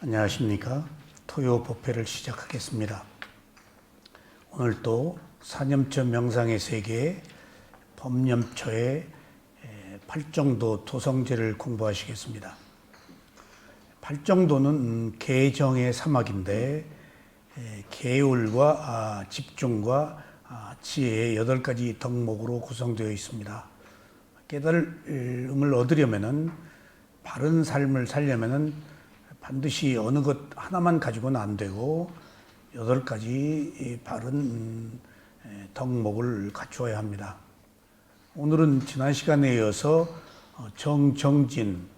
안녕하십니까. 토요 법회를 시작하겠습니다. 오늘도 사념처 명상의 세계 법념처의 팔정도 도성제를 공부하시겠습니다. 팔정도는 개정의 사막인데 계율과 집중과 지혜의 8가지 덕목으로 구성되어 있습니다. 깨달음을 얻으려면은 바른 삶을 살려면은 반드시 어느 것 하나만 가지고는 안 되고 8가지 바른 덕목을 갖추어야 합니다. 오늘은 지난 시간에 이어서 정정진,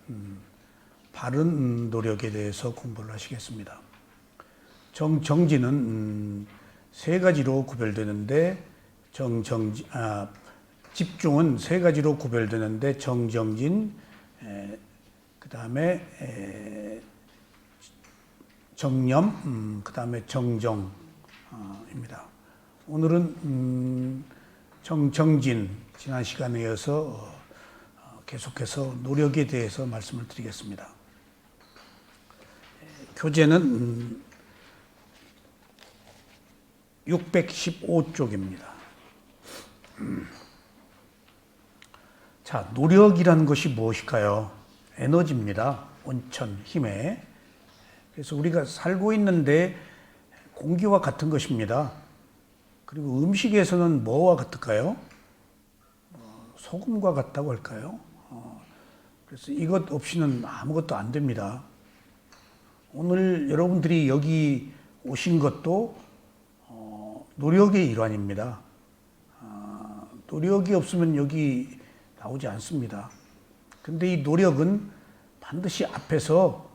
바른 노력에 대해서 공부를 하시겠습니다. 정정진은 3가지로 구별되는데 집중은 3가지로 구별되는데 정정진, 그 다음에 정념, 그 다음에 정정입니다. 오늘은 정정진, 지난 시간에 이어서 계속해서 노력에 대해서 말씀을 드리겠습니다. 교재는 615쪽입니다. 자, 노력이라는 것이 무엇일까요? 에너지입니다. 온천, 힘에. 그래서 우리가 살고 있는데 공기와 같은 것입니다. 그리고 음식에서는 뭐와 같을까요? 소금과 같다고 할까요? 그래서 이것 없이는 아무것도 안 됩니다. 오늘 여러분들이 여기 오신 것도 노력의 일환입니다. 노력이 없으면 여기 나오지 않습니다. 근데 이 노력은 반드시 앞에서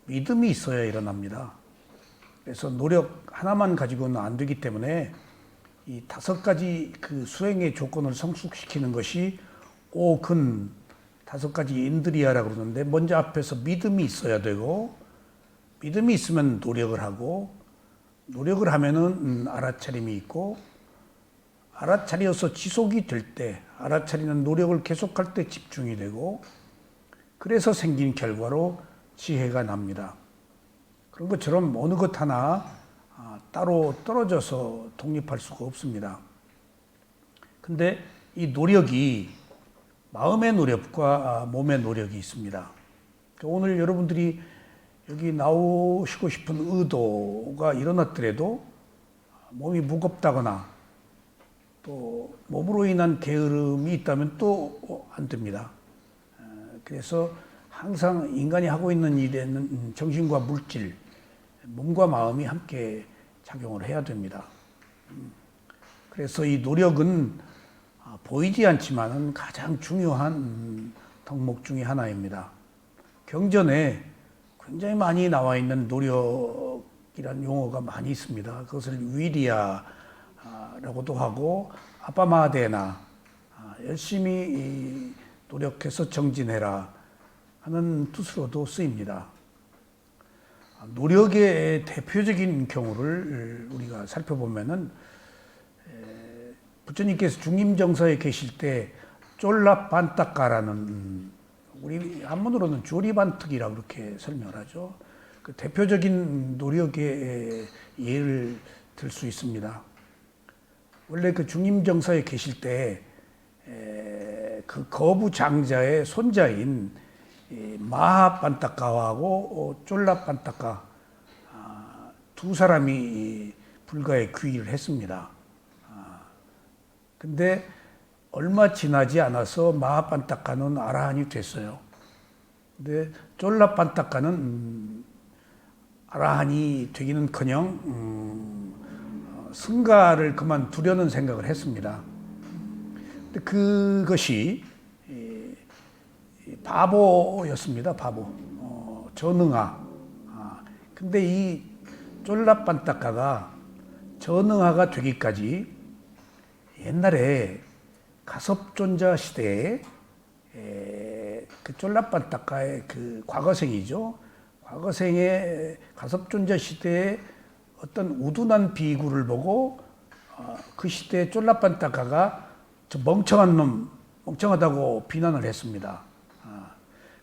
믿음이 있어야 일어납니다. 그래서 노력 하나만 가지고는 안 되기 때문에 이 5가지 그 수행의 조건을 성숙시키는 것이 오근 5가지 인드리아라고 그러는데, 먼저 앞에서 믿음이 있어야 되고, 믿음이 있으면 노력을 하고, 노력을 하면은 알아차림이 있고, 알아차려서 지속이 될 때, 알아차리는 노력을 계속할 때 집중이 되고, 그래서 생긴 결과로 지혜가 납니다. 그런 것처럼 어느 것 하나 따로 떨어져서 독립할 수가 없습니다. 근데 이 노력이 마음의 노력과 몸의 노력이 있습니다. 오늘 여러분들이 여기 나오시고 싶은 의도가 일어났더라도 몸이 무겁다거나 또 몸으로 인한 게으름이 있다면 또 안 됩니다. 그래서 항상 인간이 하고 있는 일에는 정신과 물질, 몸과 마음이 함께 작용을 해야 됩니다. 그래서 이 노력은 보이지 않지만 가장 중요한 덕목 중에 하나입니다. 경전에 굉장히 많이 나와 있는 노력이라는 용어가 많이 있습니다. 그것을 위리아라고도 하고 아빠마데나, 열심히 노력해서 정진해라 하는 뜻으로도 쓰입니다. 노력의 대표적인 경우를 우리가 살펴보면은 부처님께서 중림정사에 계실 때 쫄라반타카라는, 우리 한문으로는 조리반특이라고 그렇게 설명을 하죠. 그 대표적인 노력의 예를 들 수 있습니다. 원래 그 중림정사에 계실 때 그 거부장자의 손자인 마하반타카하고 쫄라반타카 두 사람이 불가에 귀의를 했습니다. 근데 얼마 지나지 않아서 마하반타카는 아라한이 됐어요. 근데 쫄라반타카는 아라한이 되기는커녕 승가를 그만두려는 생각을 했습니다. 근데 그것이 바보였습니다. 바보. 전응아. 근데 이 쫄라반타카가 전응아가 되기까지 옛날에 가섭존자 시대에 그 쫄라반타카의 그 과거생이죠. 과거생의 가섭존자 시대에 어떤 우둔한 비구를 보고 그 시대에 쫄라반타카가 저 멍청한 놈, 멍청하다고 비난을 했습니다.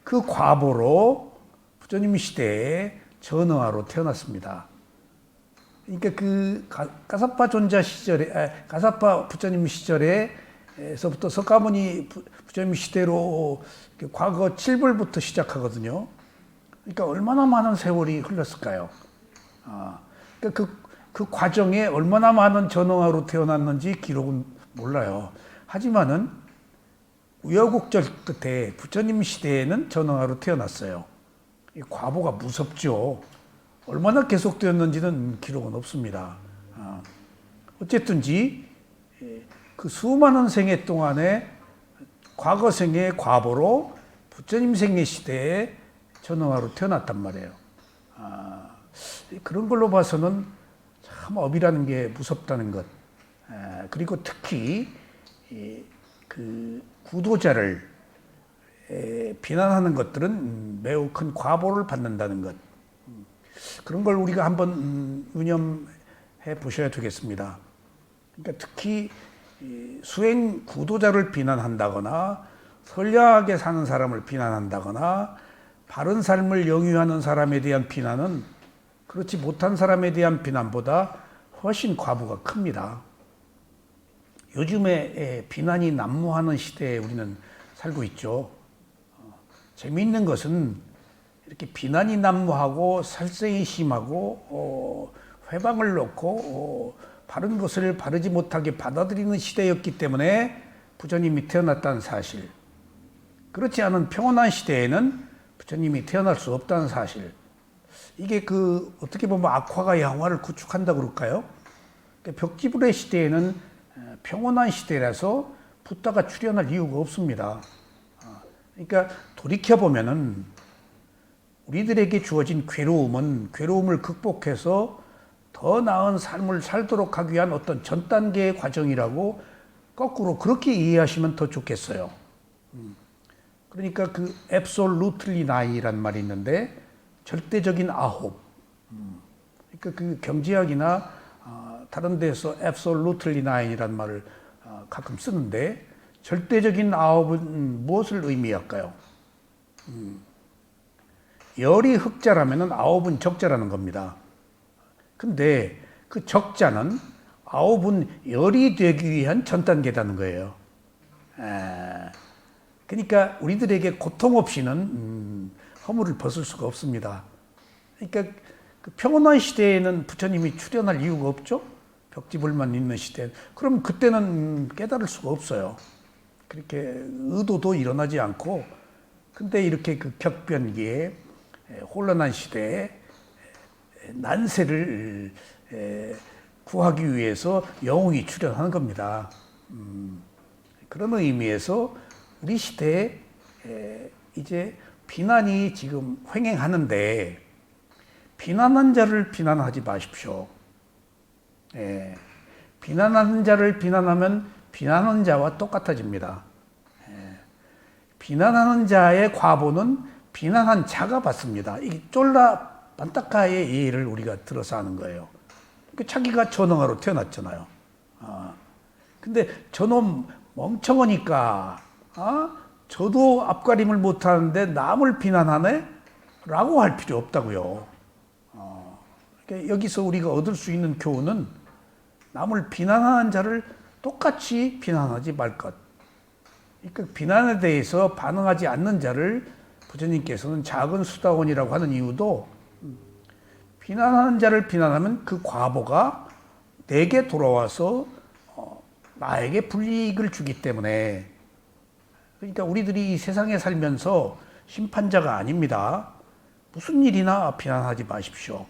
그 과보로 부처님 시대에 전응아로 태어났습니다. 그러니까 그 가사파 존자 시절에, 가사파 부처님 시절에서부터 석가모니 부처님 시대로 과거 7벌부터 시작하거든요. 그러니까 얼마나 많은 세월이 흘렀을까요? 그러니까 그 과정에 얼마나 많은 전응아로 태어났는지 기록은 몰라요. 하지만은 우여곡절 끝에 부처님 시대에는 전응아로 태어났어요. 이 과보가 무섭죠. 얼마나 계속되었는지는 기록은 없습니다. 어쨌든지 그 수많은 생애 동안에 과거 생의 과보로 부처님 생애 시대에 전응아로 태어났단 말이에요. 그런 걸로 봐서는 참 업이라는 게 무섭다는 것. 그리고 특히 그 구도자를 비난하는 것들은 매우 큰 과보를 받는다는 것. 그런 걸 우리가 한번 유념해 보셔야 되겠습니다. 그러니까 특히 수행 구도자를 비난한다거나 선량하게 사는 사람을 비난한다거나 바른 삶을 영위하는 사람에 대한 비난은 그렇지 못한 사람에 대한 비난보다 훨씬 과보가 큽니다. 요즘에 비난이 난무하는 시대에 우리는 살고 있죠. 재미있는 것은 이렇게 비난이 난무하고 살생이 심하고 회방을 놓고 바른 것을 바르지 못하게 받아들이는 시대였기 때문에 부처님이 태어났다는 사실. 그렇지 않은 평온한 시대에는 부처님이 태어날 수 없다는 사실. 이게 어떻게 보면 악화가 양화를 구축한다 그럴까요? 벽지불의 시대에는 평온한 시대라서 붓다가 출현할 이유가 없습니다. 그러니까 돌이켜보면은 우리들에게 주어진 괴로움은 괴로움을 극복해서 더 나은 삶을 살도록 하기 위한 어떤 전 단계의 과정이라고 거꾸로 그렇게 이해하시면 더 좋겠어요. 그러니까 그 absolutely ni란 말이 있는데 절대적인 아홉. 그러니까 그 경제학이나 다른 데서 absolutely nine이란 말을 가끔 쓰는데 절대적인 아홉은 무엇을 의미할까요? 열이 흑자라면 아홉은 적자라는 겁니다. 근데 그 적자는 아홉은 열이 되기 위한 전 단계라는 거예요. 그러니까 우리들에게 고통 없이는 허물을 벗을 수가 없습니다. 그러니까 그 평온한 시대에는 부처님이 출현할 이유가 없죠. 벽지불만 있는 시대. 그럼 그때는 깨달을 수가 없어요. 그렇게 의도도 일어나지 않고, 근데 이렇게 그 격변기에 혼란한 시대에 난세를 구하기 위해서 영웅이 출현하는 겁니다. 그런 의미에서 우리 시대에 이제 비난이 지금 횡행하는데 비난한 자를 비난하지 마십시오. 비난하는 자를 비난하면 비난하는 자와 똑같아집니다. 비난하는 자의 과보는 비난한 자가 받습니다. 이 쫄라 반타카의 예를 우리가 들어서 하는 거예요. 자기가 전응아로 태어났잖아요. 근데 저놈 멍청하니까 저도 앞가림을 못하는데 남을 비난하네? 라고 할 필요 없다고요. 그러니까 여기서 우리가 얻을 수 있는 교훈은 남을 비난하는 자를 똑같이 비난하지 말 것. 그러니까 비난에 대해서 반응하지 않는 자를 부처님께서는 작은 수다원이라고 하는 이유도 비난하는 자를 비난하면 그 과보가 내게 돌아와서 나에게 불이익을 주기 때문에. 그러니까 우리들이 이 세상에 살면서 심판자가 아닙니다. 무슨 일이나 비난하지 마십시오.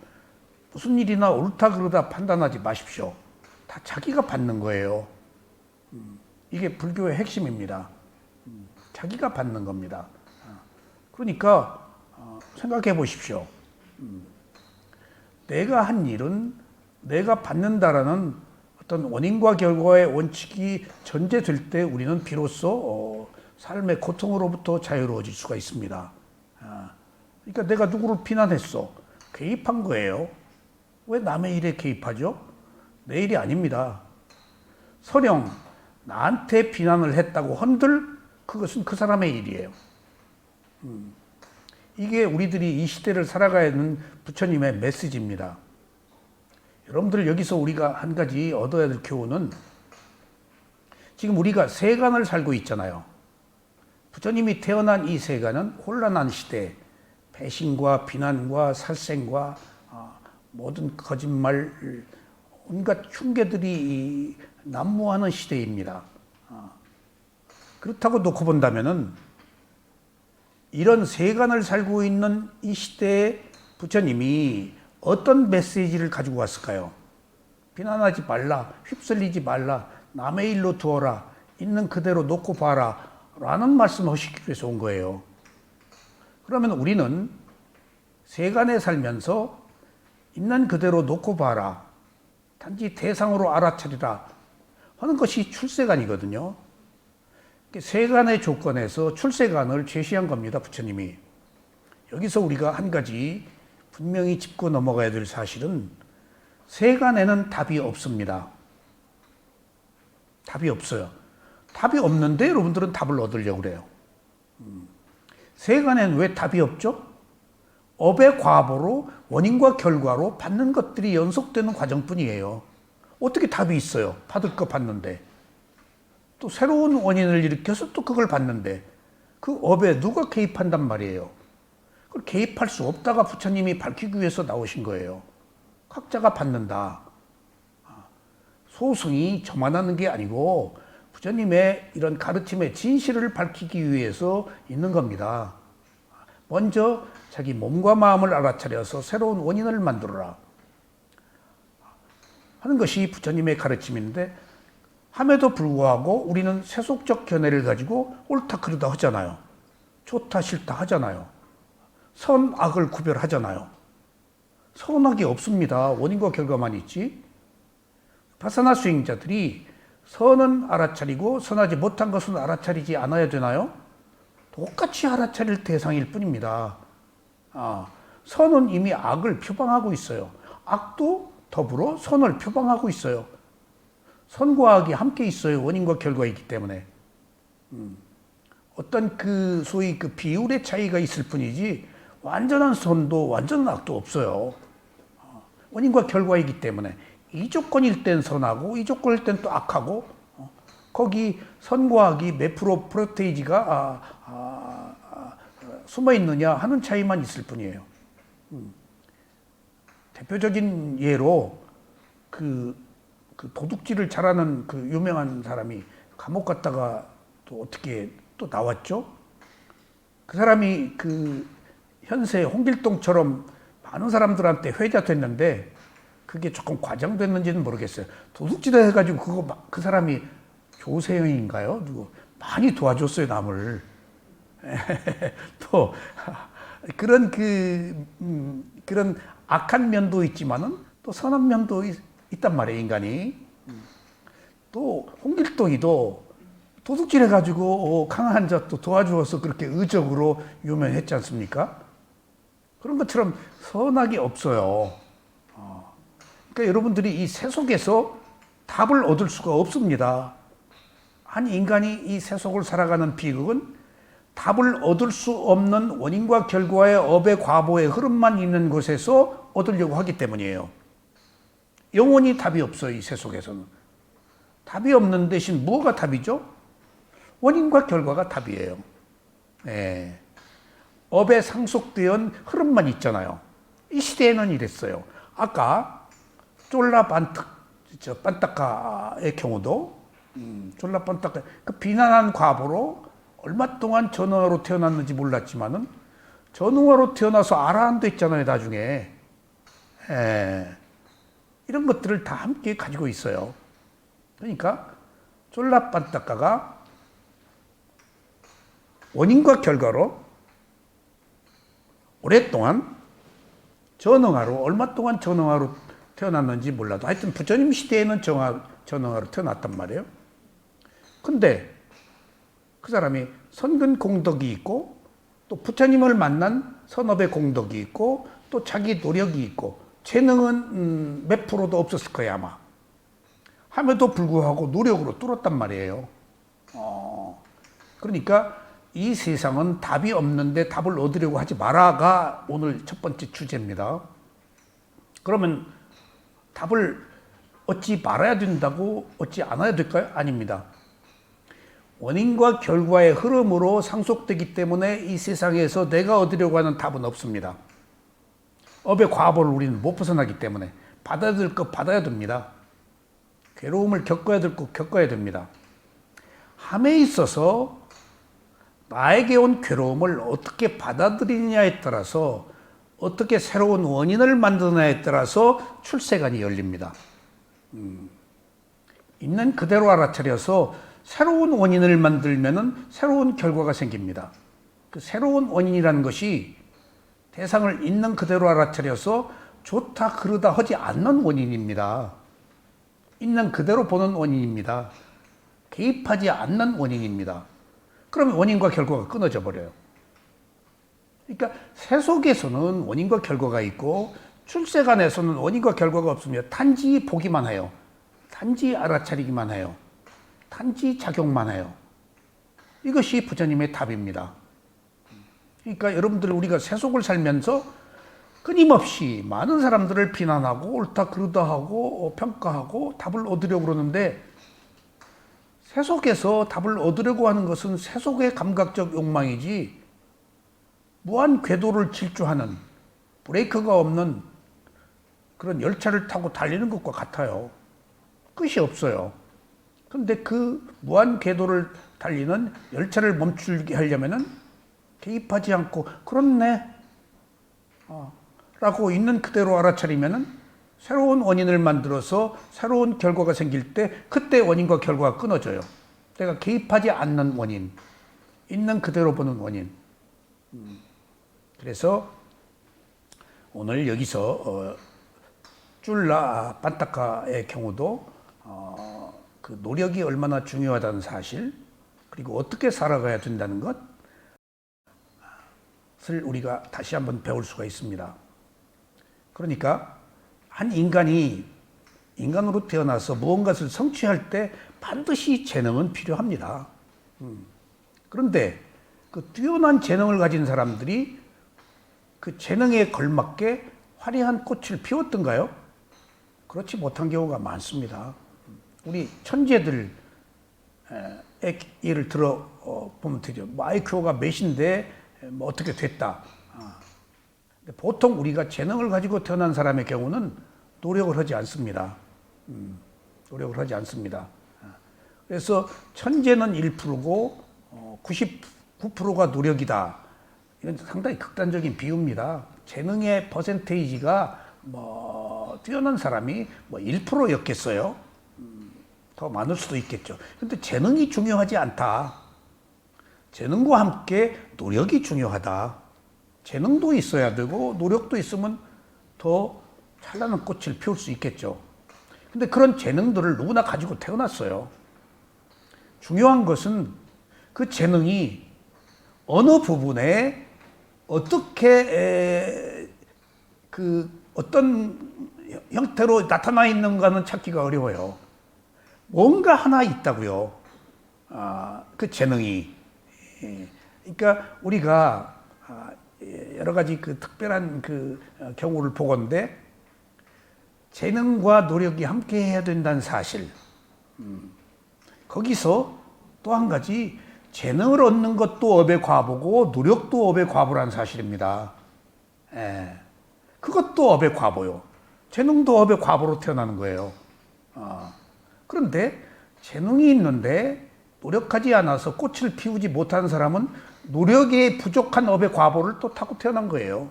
무슨 일이나 옳다 그르다 판단하지 마십시오. 다 자기가 받는 거예요. 이게 불교의 핵심입니다. 자기가 받는 겁니다. 그러니까 생각해 보십시오. 내가 한 일은 내가 받는다라는 어떤 원인과 결과의 원칙이 전제될 때 우리는 비로소 삶의 고통으로부터 자유로워질 수가 있습니다. 그러니까 내가 누구를 비난했어? 개입한 거예요. 왜 남의 일에 개입하죠? 내 일이 아닙니다. 설령 나한테 비난을 했다고 헌들 그것은 그 사람의 일이에요. 이게 우리들이 이 시대를 살아가야 하는 부처님의 메시지입니다. 여러분들 여기서 우리가 한 가지 얻어야 될 교훈은 지금 우리가 세간을 살고 있잖아요. 부처님이 태어난 이 세간은 혼란한 시대, 배신과 비난과 살생과 모든 거짓말, 온갖 흉계들이 난무하는 시대입니다. 그렇다고 놓고 본다면은 이런 세간을 살고 있는 이 시대에 부처님이 어떤 메시지를 가지고 왔을까요? 비난하지 말라, 휩쓸리지 말라, 남의 일로 두어라, 있는 그대로 놓고 봐라 라는 말씀을 하시기 위해서 온 거예요. 그러면 우리는 세간에 살면서 있는 그대로 놓고 봐라, 단지 대상으로 알아차리라 하는 것이 출세간이거든요. 세간의 조건에서 출세간을 제시한 겁니다, 부처님이. 여기서 우리가 한 가지 분명히 짚고 넘어가야 될 사실은 세간에는 답이 없습니다. 답이 없어요. 답이 없는데 여러분들은 답을 얻으려고 그래요. 세간에는 왜 답이 없죠? 업의 과보로 원인과 결과로 받는 것들이 연속되는 과정뿐이에요. 어떻게 답이 있어요? 받을 거 받는데. 또 새로운 원인을 일으켜서 또 그걸 받는데 그 업에 누가 개입한단 말이에요. 그걸 개입할 수 없다가 부처님이 밝히기 위해서 나오신 거예요. 각자가 받는다. 소승이 저만 하는 게 아니고 부처님의 이런 가르침의 진실을 밝히기 위해서 있는 겁니다. 먼저 자기 몸과 마음을 알아차려서 새로운 원인을 만들어라 하는 것이 부처님의 가르침인데, 함에도 불구하고 우리는 세속적 견해를 가지고 옳다 그르다 하잖아요. 좋다 싫다 하잖아요. 선 악을 구별하잖아요. 선악이 없습니다. 원인과 결과만 있지. 바사나 수행자들이 선은 알아차리고 선하지 못한 것은 알아차리지 않아야 되나요? 똑같이 알아차릴 대상일 뿐입니다. 선은 이미 악을 표방하고 있어요. 악도 더불어 선을 표방하고 있어요. 선과 악이 함께 있어요. 원인과 결과이기 때문에. 어떤 소위 비율의 차이가 있을 뿐이지 완전한 선도 완전한 악도 없어요. 원인과 결과이기 때문에 이 조건일 땐 선하고 이 조건일 땐 또 악하고, 거기 선과 악이 몇 프로 프로테이지가 숨어 있느냐 하는 차이만 있을 뿐이에요. 대표적인 예로 그 도둑질을 잘하는 그 유명한 사람이 감옥 갔다가 또 어떻게 또 나왔죠? 그 사람이 현세 홍길동처럼 많은 사람들한테 회자됐는데 그게 조금 과장됐는지는 모르겠어요. 도둑질을 해가지고 그 사람이 조세영인가요? 누구 많이 도와줬어요, 남을. 또 그런 그런 악한 면도 있지만은 또 선한 면도 있단 말이에요, 인간이. 또 홍길동이도 도둑질 해가지고 강한 자 또 도와주어서 그렇게 의적으로 유명했지 않습니까? 그런 것처럼 선악이 없어요. 그러니까 여러분들이 이 세속에서 답을 얻을 수가 없습니다. 한 인간이 이 세속을 살아가는 비극은 답을 얻을 수 없는 원인과 결과의 업의 과보의 흐름만 있는 곳에서 얻으려고 하기 때문이에요. 영원히 답이 없어요, 이 세속에서는. 답이 없는 대신 뭐가 답이죠? 원인과 결과가 답이에요. 네. 업에 상속된 흐름만 있잖아요. 이 시대에는 이랬어요. 아까 쫄라 반타카의 경우도 쫄라 반타카 그 비난한 과보로 얼마 동안 전응화로 태어났는지 몰랐지만은 전응화로 태어나서 아라한도 있잖아요, 나중에. 이런 것들을 다 함께 가지고 있어요. 그러니까 쫄라 반타카가 원인과 결과로 오랫동안 전응화로 얼마 동안 전응화로 태어났는지 몰라도 하여튼 부처님 시대에는 전응화로 태어났단 말이에요. 근데 그 사람이 선근 공덕이 있고 또 부처님을 만난 선업의 공덕이 있고 또 자기 노력이 있고 재능은 몇 프로도 없었을 거예요, 아마. 함에도 불구하고 노력으로 뚫었단 말이에요. 그러니까 이 세상은 답이 없는데 답을 얻으려고 하지 마라가 오늘 첫 번째 주제입니다. 그러면 답을 얻지 말아야 된다고 얻지 않아야 될까요? 아닙니다. 원인과 결과의 흐름으로 상속되기 때문에 이 세상에서 내가 얻으려고 하는 답은 없습니다. 업의 과보를 우리는 못 벗어나기 때문에 받아야 될 것 받아야 됩니다. 괴로움을 겪어야 될 것 겪어야 됩니다. 함에 있어서 나에게 온 괴로움을 어떻게 받아들이느냐에 따라서 어떻게 새로운 원인을 만드느냐에 따라서 출세관이 열립니다. 있는 그대로 알아차려서 새로운 원인을 만들면은 새로운 결과가 생깁니다. 그 새로운 원인이라는 것이 대상을 있는 그대로 알아차려서 좋다 그러다 하지 않는 원인입니다. 있는 그대로 보는 원인입니다. 개입하지 않는 원인입니다. 그러면 원인과 결과가 끊어져 버려요. 그러니까 세속에서는 원인과 결과가 있고 출세관에서는 원인과 결과가 없습니다. 단지 보기만 해요. 단지 알아차리기만 해요. 단지 작용만 해요. 이것이 부처님의 답입니다. 그러니까 여러분들 우리가 세속을 살면서 끊임없이 많은 사람들을 비난하고 옳다 그르다 하고 평가하고 답을 얻으려고 그러는데 세속에서 답을 얻으려고 하는 것은 세속의 감각적 욕망이지 무한 궤도를 질주하는 브레이크가 없는 그런 열차를 타고 달리는 것과 같아요. 끝이 없어요. 그런데 그 무한 궤도를 달리는 열차를 멈추게 하려면은 개입하지 않고 그렇네 라고 있는 그대로 알아차리면은 새로운 원인을 만들어서 새로운 결과가 생길 때 그때 원인과 결과가 끊어져요. 내가 개입하지 않는 원인, 있는 그대로 보는 원인. 그래서 오늘 여기서 쫄라 판타카의 경우도 그 노력이 얼마나 중요하다는 사실, 그리고 어떻게 살아가야 된다는 것을 우리가 다시 한번 배울 수가 있습니다. 그러니까 한 인간이 인간으로 태어나서 무언가를 성취할 때 반드시 재능은 필요합니다. 그런데 그 뛰어난 재능을 가진 사람들이 그 재능에 걸맞게 화려한 꽃을 피웠던가요? 그렇지 못한 경우가 많습니다. 우리 천재들 예를 들어 보면 되죠. 뭐 IQ가 몇인데 뭐 어떻게 됐다. 보통 우리가 재능을 가지고 태어난 사람의 경우는 노력을 하지 않습니다. 노력을 하지 않습니다. 그래서 천재는 1%고 99%가 노력이다. 이건 상당히 극단적인 비유입니다. 재능의 퍼센테이지가 뭐 뛰어난 사람이 뭐 1%였겠어요. 더 많을 수도 있겠죠. 근데 재능이 중요하지 않다. 재능과 함께 노력이 중요하다. 재능도 있어야 되고 노력도 있으면 더 찬란한 꽃을 피울 수 있겠죠. 근데 그런 재능들을 누구나 가지고 태어났어요. 중요한 것은 그 재능이 어느 부분에 어떻게 그 어떤 형태로 나타나 있는가는 찾기가 어려워요. 뭔가 하나 있다고요. 그 재능이. 그러니까 우리가 여러 가지 그 특별한 그 경우를 보건대 재능과 노력이 함께 해야 된다는 사실. 거기서 또 한 가지 재능을 얻는 것도 업의 과보고 노력도 업의 과보라는 사실입니다. 그것도 업의 과보요. 재능도 업의 과보로 태어나는 거예요. 그런데 재능이 있는데 노력하지 않아서 꽃을 피우지 못하는 사람은 노력에 부족한 업의 과보를 또 타고 태어난 거예요.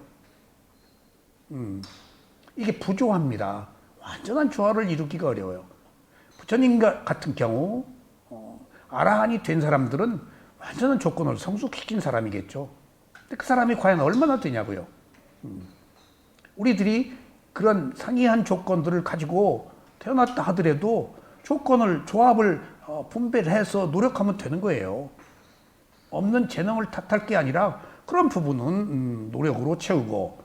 이게 부조화입니다. 완전한 조화를 이루기가 어려워요. 부처님 같은 경우 아라한이 된 사람들은 완전한 조건을 성숙시킨 사람이겠죠. 근데 그 사람이 과연 얼마나 되냐고요. 우리들이 그런 상이한 조건들을 가지고 태어났다 하더라도 조합을 분배를 해서 노력하면 되는 거예요. 없는 재능을 탓할 게 아니라 그런 부분은 노력으로 채우고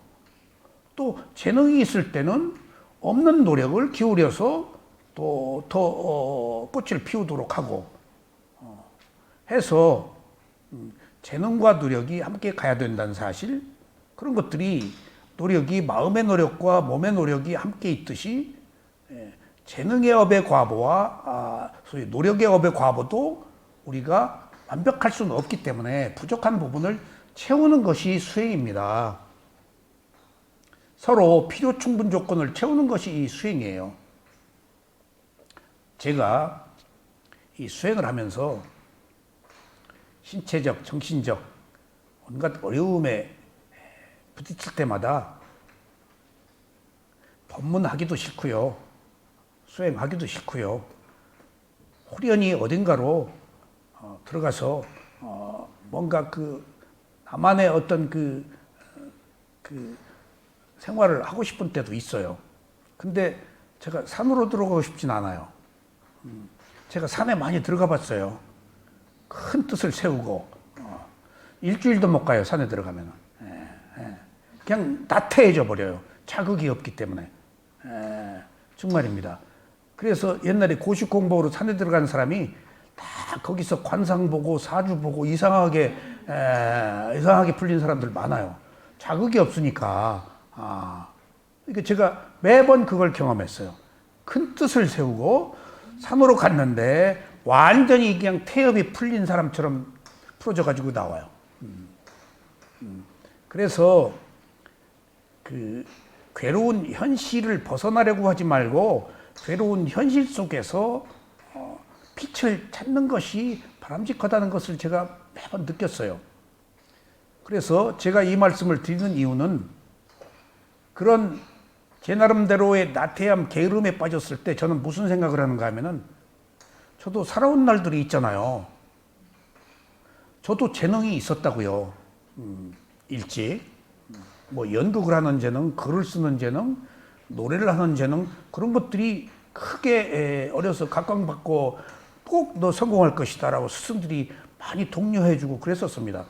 또 재능이 있을 때는 없는 노력을 기울여서 또 더 꽃을 피우도록 하고 해서 재능과 노력이 함께 가야 된다는 사실, 그런 것들이 노력이 마음의 노력과 몸의 노력이 함께 있듯이 재능의 업의 과보와 소위 노력의 업의 과보도 우리가 완벽할 수는 없기 때문에 부족한 부분을 채우는 것이 수행입니다. 서로 필요 충분 조건을 채우는 것이 이 수행이에요. 제가 이 수행을 하면서 신체적, 정신적 온갖 어려움에 부딪힐 때마다 법문하기도 싫고요. 수행하기도 싫고요. 호련히 어딘가로 들어가서 뭔가 나만의 어떤 생활을 하고 싶은 때도 있어요. 근데 제가 산으로 들어가고 싶진 않아요. 제가 산에 많이 들어가 봤어요. 큰 뜻을 세우고 일주일도 못 가요. 산에 들어가면 그냥 나태해져 버려요. 자극이 없기 때문에. 정말입니다. 그래서 옛날에 고시 공부하러 산에 들어가는 사람이 다 거기서 관상 보고 사주 보고 이상하게 풀린 사람들 많아요. 자극이 없으니까. 그러니까 제가 매번 그걸 경험했어요. 큰 뜻을 세우고 산으로 갔는데 완전히 그냥 태엽이 풀린 사람처럼 풀어져 가지고 나와요. 그래서 괴로운 현실을 벗어나려고 하지 말고 괴로운 현실 속에서 빛을 찾는 것이 바람직하다는 것을 제가 매번 느꼈어요. 그래서 제가 이 말씀을 드리는 이유는 그런 제 나름대로의 나태함, 게으름에 빠졌을 때 저는 무슨 생각을 하는가 하면은 저도 살아온 날들이 있잖아요. 저도 재능이 있었다고요. 일찍. 뭐 연극을 하는 재능, 글을 쓰는 재능, 노래를 하는 재능, 그런 것들이 크게 어려서 각광받고 꼭 너 성공할 것이다 라고 스승들이 많이 독려해주고 그랬었습니다.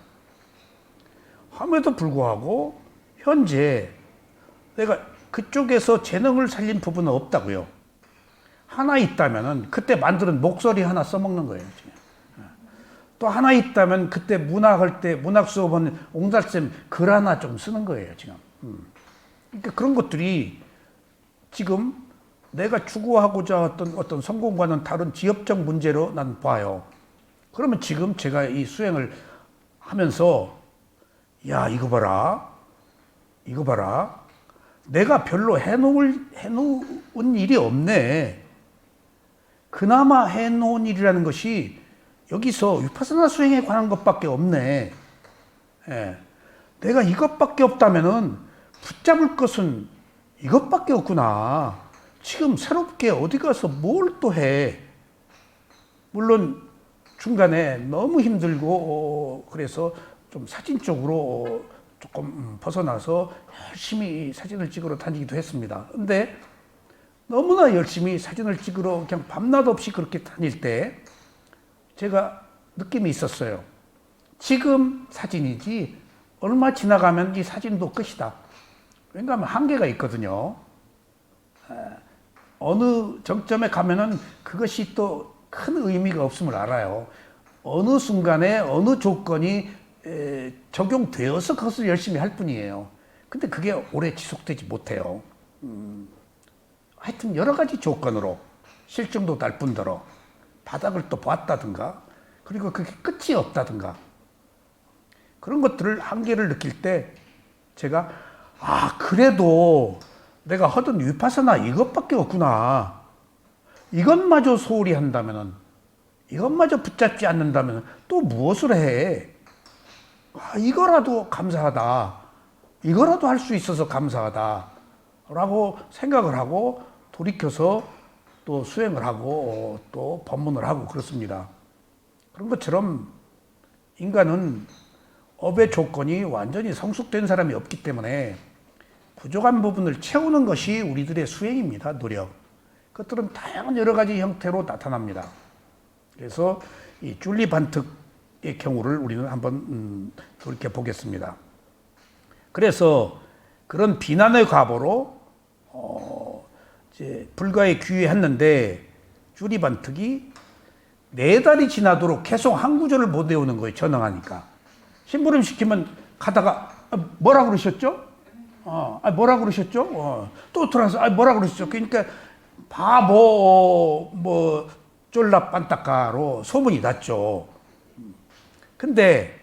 함에도 불구하고 현재 내가 그쪽에서 재능을 살린 부분은 없다고요. 하나 있다면은 그때 만드는 목소리 하나 써먹는 거예요. 또 하나 있다면 그때 문학할 때 문학 수업은 옹달쌤 글 하나 좀 쓰는 거예요. 지금. 그러니까 그런 것들이 지금 내가 추구하고자 했던 어떤 성공과는 다른 지엽적 문제로 난 봐요. 그러면 지금 제가 이 수행을 하면서 야 이거 봐라. 내가 별로 해놓은 일이 없네. 그나마 해놓은 일이라는 것이 여기서 위파사나 수행에 관한 것밖에 없네. 내가 이것밖에 없다면은 붙잡을 것은 이것밖에 없구나. 지금 새롭게 어디 가서 뭘 또 해. 물론 중간에 너무 힘들고 그래서 좀 사진 쪽으로 조금 벗어나서 열심히 사진을 찍으러 다니기도 했습니다. 근데 너무나 열심히 사진을 찍으러 그냥 밤낮 없이 그렇게 다닐 때 제가 느낌이 있었어요. 지금 사진이지 얼마 지나가면 이 사진도 끝이다. 왜냐하면 한계가 있거든요. 어느 정점에 가면은 그것이 또 큰 의미가 없음을 알아요. 어느 순간에 어느 조건이 적용되어서 그것을 열심히 할 뿐이에요. 근데 그게 오래 지속되지 못해요. 하여튼 여러 가지 조건으로 실증도 날 뿐더러 바닥을 또 보았다든가 그리고 그게 끝이 없다든가 그런 것들을 한계를 느낄 때 제가 그래도 내가 하던 위파사나 이것밖에 없구나. 이것마저 소홀히 한다면은 이것마저 붙잡지 않는다면 또 무엇을 해? 이거라도 감사하다. 이거라도 할 수 있어서 감사하다. 라고 생각을 하고 돌이켜서 또 수행을 하고 또 법문을 하고 그렇습니다. 그런 것처럼 인간은 업의 조건이 완전히 성숙된 사람이 없기 때문에 부족한 부분을 채우는 것이 우리들의 수행입니다. 노력. 그것들은 다양한 여러 가지 형태로 나타납니다. 그래서 이 줄리 반특의 경우를 우리는 한번 돌이켜 보겠습니다. 그래서 그런 비난의 과보로 이제 불가에 귀의했는데 줄리 반특이 4달이 지나도록 계속 한 구절을 못 외우는 거예요. 전능하니까. 심부름 시키면 가다가 뭐라 그러셨죠? 뭐라 그러셨죠? 또 들어와서 뭐라 그러셨죠? 그러니까 바보 뭐 쫄라 빤따까로 소문이 났죠. 근데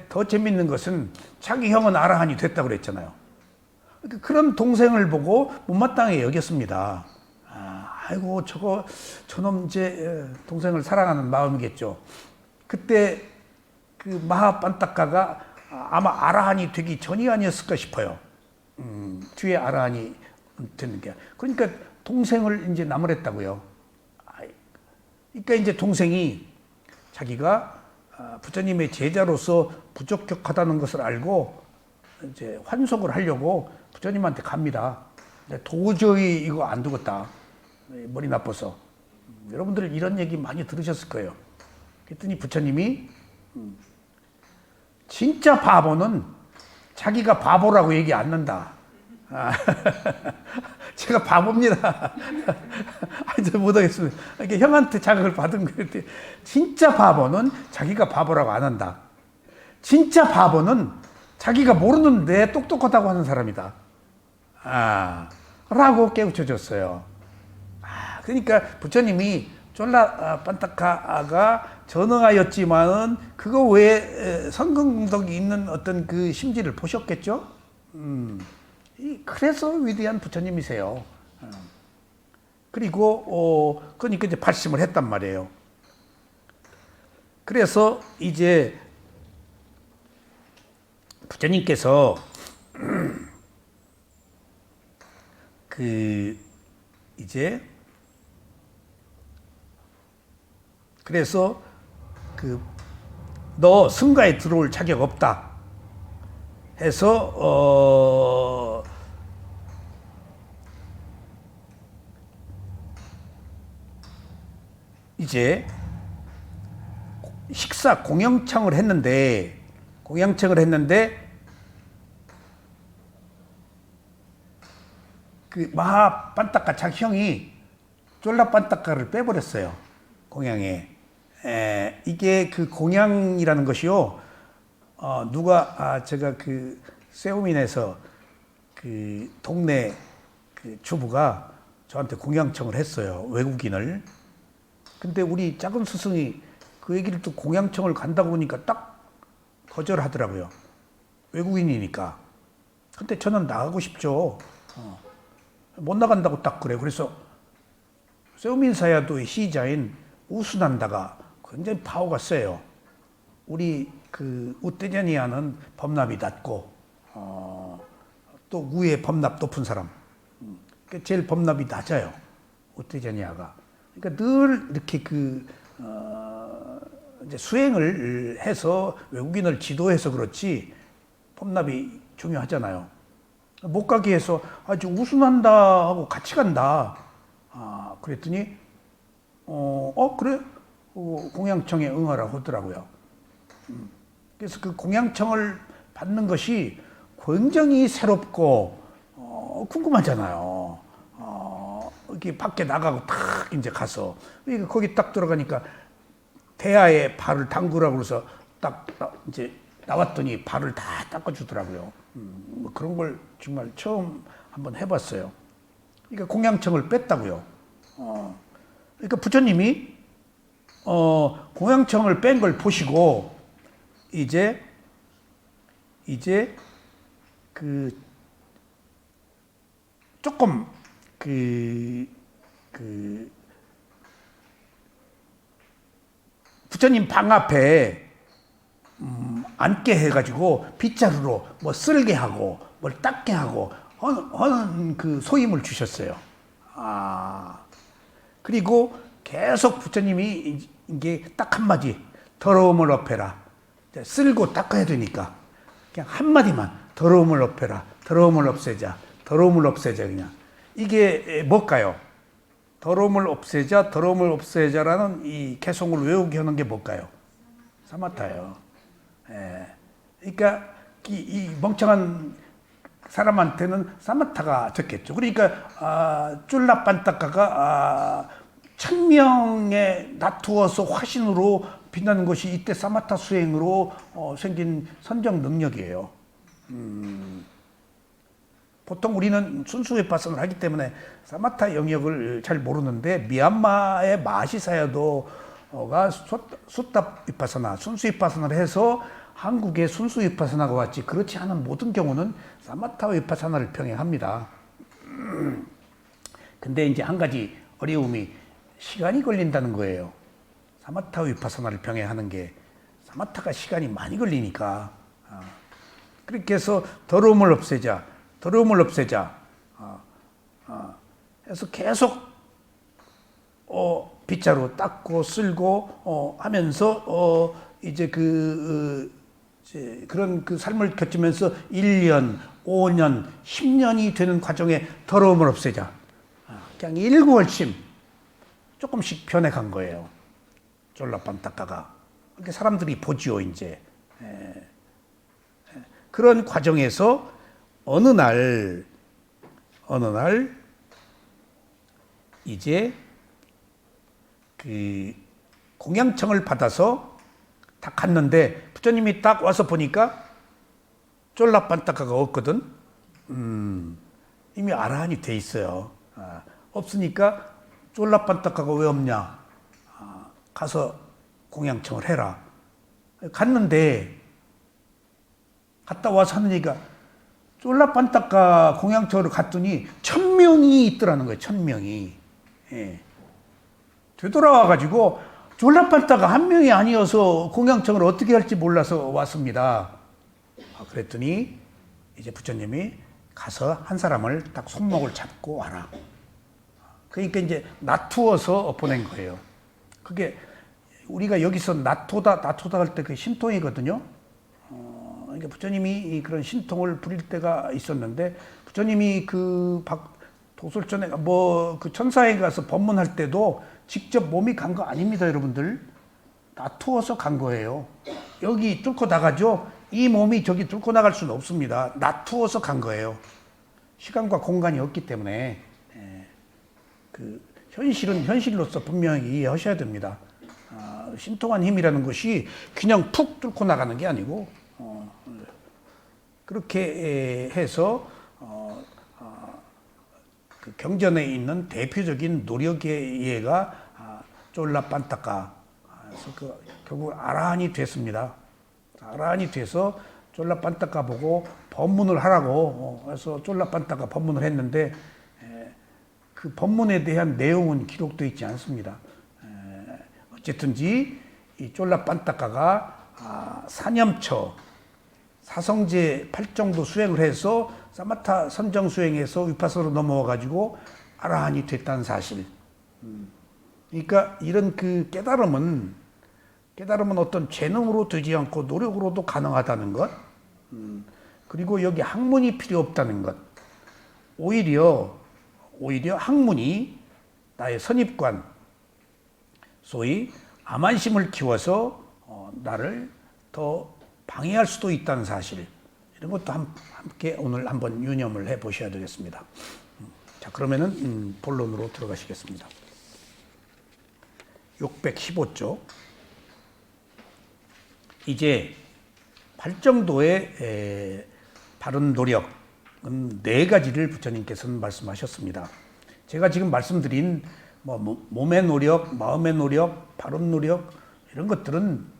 더 재밌는 것은 자기 형은 아라한이 됐다고 그랬잖아요. 그런 동생을 보고 못마땅하게 여겼습니다. 아이고 저놈 이제 동생을 사랑하는 마음이겠죠. 그때 그 마하빤따까가 아마 아라한이 되기 전이 아니었을까 싶어요. 뒤에 아라한이 되는 게. 그러니까 동생을 이제 나무랬다고요. 그러니까 이제 동생이 자기가 부처님의 제자로서 부적격하다는 것을 알고 이제 환속을 하려고 부처님한테 갑니다. 도저히 이거 안 되겠다. 머리 나빠서. 여러분들 이런 얘기 많이 들으셨을 거예요. 그랬더니 부처님이 진짜 바보는 자기가 바보라고 얘기 안 한다. 제가 바보입니다. 저 못하겠습니다. 이렇게 형한테 자극을 받은 거예요. 진짜 바보는 자기가 바보라고 안 한다. 진짜 바보는 자기가 모르는데 똑똑하다고 하는 사람이다. 라고 깨우쳐줬어요. 그러니까 부처님이 쫄라 빤따카가 전능하였지만은 그거 외에 성공덕이 있는 어떤 그 심지를 보셨겠죠? 그래서 위대한 부처님이세요. 그리고 그러니까 이제 발심을 했단 말이에요. 그래서 이제 부처님께서 이제 그래서 너 승가에 들어올 자격 없다 해서 이제 식사 공양청을 했는데 그 마하빤따까 자기 형이 쫄라빤따까를 빼버렸어요. 공양에. 이게 그 공양이라는 것이요. 제가 그 세우민에서 그 동네 그 주부가 저한테 공양청을 했어요. 외국인을. 근데 우리 작은 스승이 그 얘기를 또 공양청을 간다고 하니까 딱 거절하더라고요. 외국인이니까. 근데 저는 나가고 싶죠. 못 나간다고 딱 그래요. 그래서 세우민 사야도의 시자인 우수난다가 굉장히 파워가 세요. 우리 그 우떼전이야는 법납이 낮고 또 위에 법납 높은 사람. 그러니까 제일 법납이 낮아요. 우떼전이야가. 그러니까 늘 이렇게 이제 수행을 해서 외국인을 지도해서 그렇지 법납이 중요하잖아요. 못 가게 해서 아주 우순한다 하고 같이 간다. 그랬더니 그래? 공양청에 응하라고 하더라고요. 그래서 그 공양청을 받는 것이 굉장히 새롭고 궁금하잖아요. 이렇게 밖에 나가고 탁 이제 가서 거기 딱 들어가니까 대야에 발을 담그라고 그래서 딱 이제 나왔더니 발을 다 닦아주더라고요. 뭐 그런 걸 정말 처음 한번 해봤어요. 그러니까 공양청을 뺐다고요. 그러니까 부처님이 공양청을 뺀 걸 보시고 이제 조금 부처님 방 앞에 앉게 해가지고 빗자루로 뭐 쓸게 하고 뭘 닦게 하고 하는 그 소임을 주셨어요. 그리고 계속 부처님이 이게 딱 한마디 더러움을 없애라. 쓸고 닦아야 되니까 그냥 한마디만 더러움을 없애라. 더러움을 없애자. 더러움을 없애자 그냥. 이게 뭘까요? 더러움을 없애자라는 이 개송을 외우게 하는 게 뭘까요? 사마타예요. 그러니까 이 멍청한 사람한테는 사마타가 적겠죠. 그러니까 쫄라빤따까가 천명에 놔두어서 화신으로 빛나는 것이 이때 사마타 수행으로 생긴 선정 능력이에요. 보통 우리는 순수 위파사나를 하기 때문에 사마타 영역을 잘 모르는데 미얀마의 마시사야도가 수탑 위파사나, 순수 위파사나를 해서 한국의 순수 위파사나가 왔지, 그렇지 않은 모든 경우는 사마타 위파사나를 병행합니다. 근데 이제 한 가지 어려움이 시간이 걸린다는 거예요. 사마타 위파사나를 병행하는 게 사마타가 시간이 많이 걸리니까. 그렇게 해서 더러움을 없애자 해서 계속 빗자루 닦고 쓸고 하면서 이제 그런 그 삶을 겪으면서 1년, 5년, 10년이 되는 과정에 더러움을 없애자. 그냥 일구월심 조금씩 변해간 거예요. 쫄라빤따까가. 그렇게 사람들이 보지요, 이제. 그런 과정에서 어느 날 이제 그 공양청을 받아서 딱 갔는데 부처님이 딱 와서 보니까 쫄라빤따까가 없거든. 이미 아라한이 돼 있어요. 없으니까 쫄라빤따까가 왜 없냐? 가서 공양청을 해라. 갔는데 갔다 와서 하는 얘기가 쫄라빤따까 공양청으로 갔더니 1000명이 있더라는 거예요. 1000명이. 예. 되돌아와가지고 쫄라빤따가 한 명이 아니어서 공양청을 어떻게 할지 몰라서 왔습니다. 그랬더니 이제 부처님이 가서 한 사람을 딱 손목을 잡고 와라. 그러니까 이제 놔두어서 보낸 거예요. 그게 우리가 여기서 놔두다 할 때 그 신통이거든요. 그러니까 부처님이 그런 신통을 부릴 때가 있었는데, 부처님이 그 도솔전에 그 천사에 가서 법문할 때도 직접 몸이 간 거 아닙니다, 여러분들. 놔두어서 간 거예요. 여기 뚫고 나가죠. 이 몸이 저기 뚫고 나갈 수는 없습니다. 놔두어서 간 거예요. 시간과 공간이 없기 때문에. 그 현실은 현실로서 분명히 이해하셔야 됩니다. 신통한 힘이라는 것이 그냥 푹 뚫고 나가는 게 아니고, 그렇게 해서 그 경전에 있는 대표적인 노력의 예가 쫄라빤따까. 그래서 결국 아라한이 됐습니다. 아라한이 돼서 쫄라빤따까 보고 법문을 하라고 해서 쫄라빤따까 법문을 했는데, 그 법문에 대한 내용은 기록되어 있지 않습니다. 어쨌든지 이 쫄라빤따까가 사념처 사성제 8정도 수행을 해서 사마타 선정 수행해서 위파사로 넘어와 가지고 아라한이 됐다는 사실. 그러니까 이런 그 깨달음은 어떤 재능으로 되지 않고 노력으로도 가능하다는 것. 그리고 여기 학문이 필요 없다는 것. 오히려 학문이 나의 선입관, 소위 암환심을 키워서 나를 더 방해할 수도 있다는 사실, 이런 것도 함께 오늘 한번 유념을 해 보셔야 되겠습니다. 자, 그러면은 본론으로 들어가시겠습니다. 615쪽. 이제 팔정도의 바른 노력은 4가지를 부처님께서는 말씀하셨습니다. 제가 지금 말씀드린 몸의 노력, 마음의 노력, 바른 노력, 이런 것들은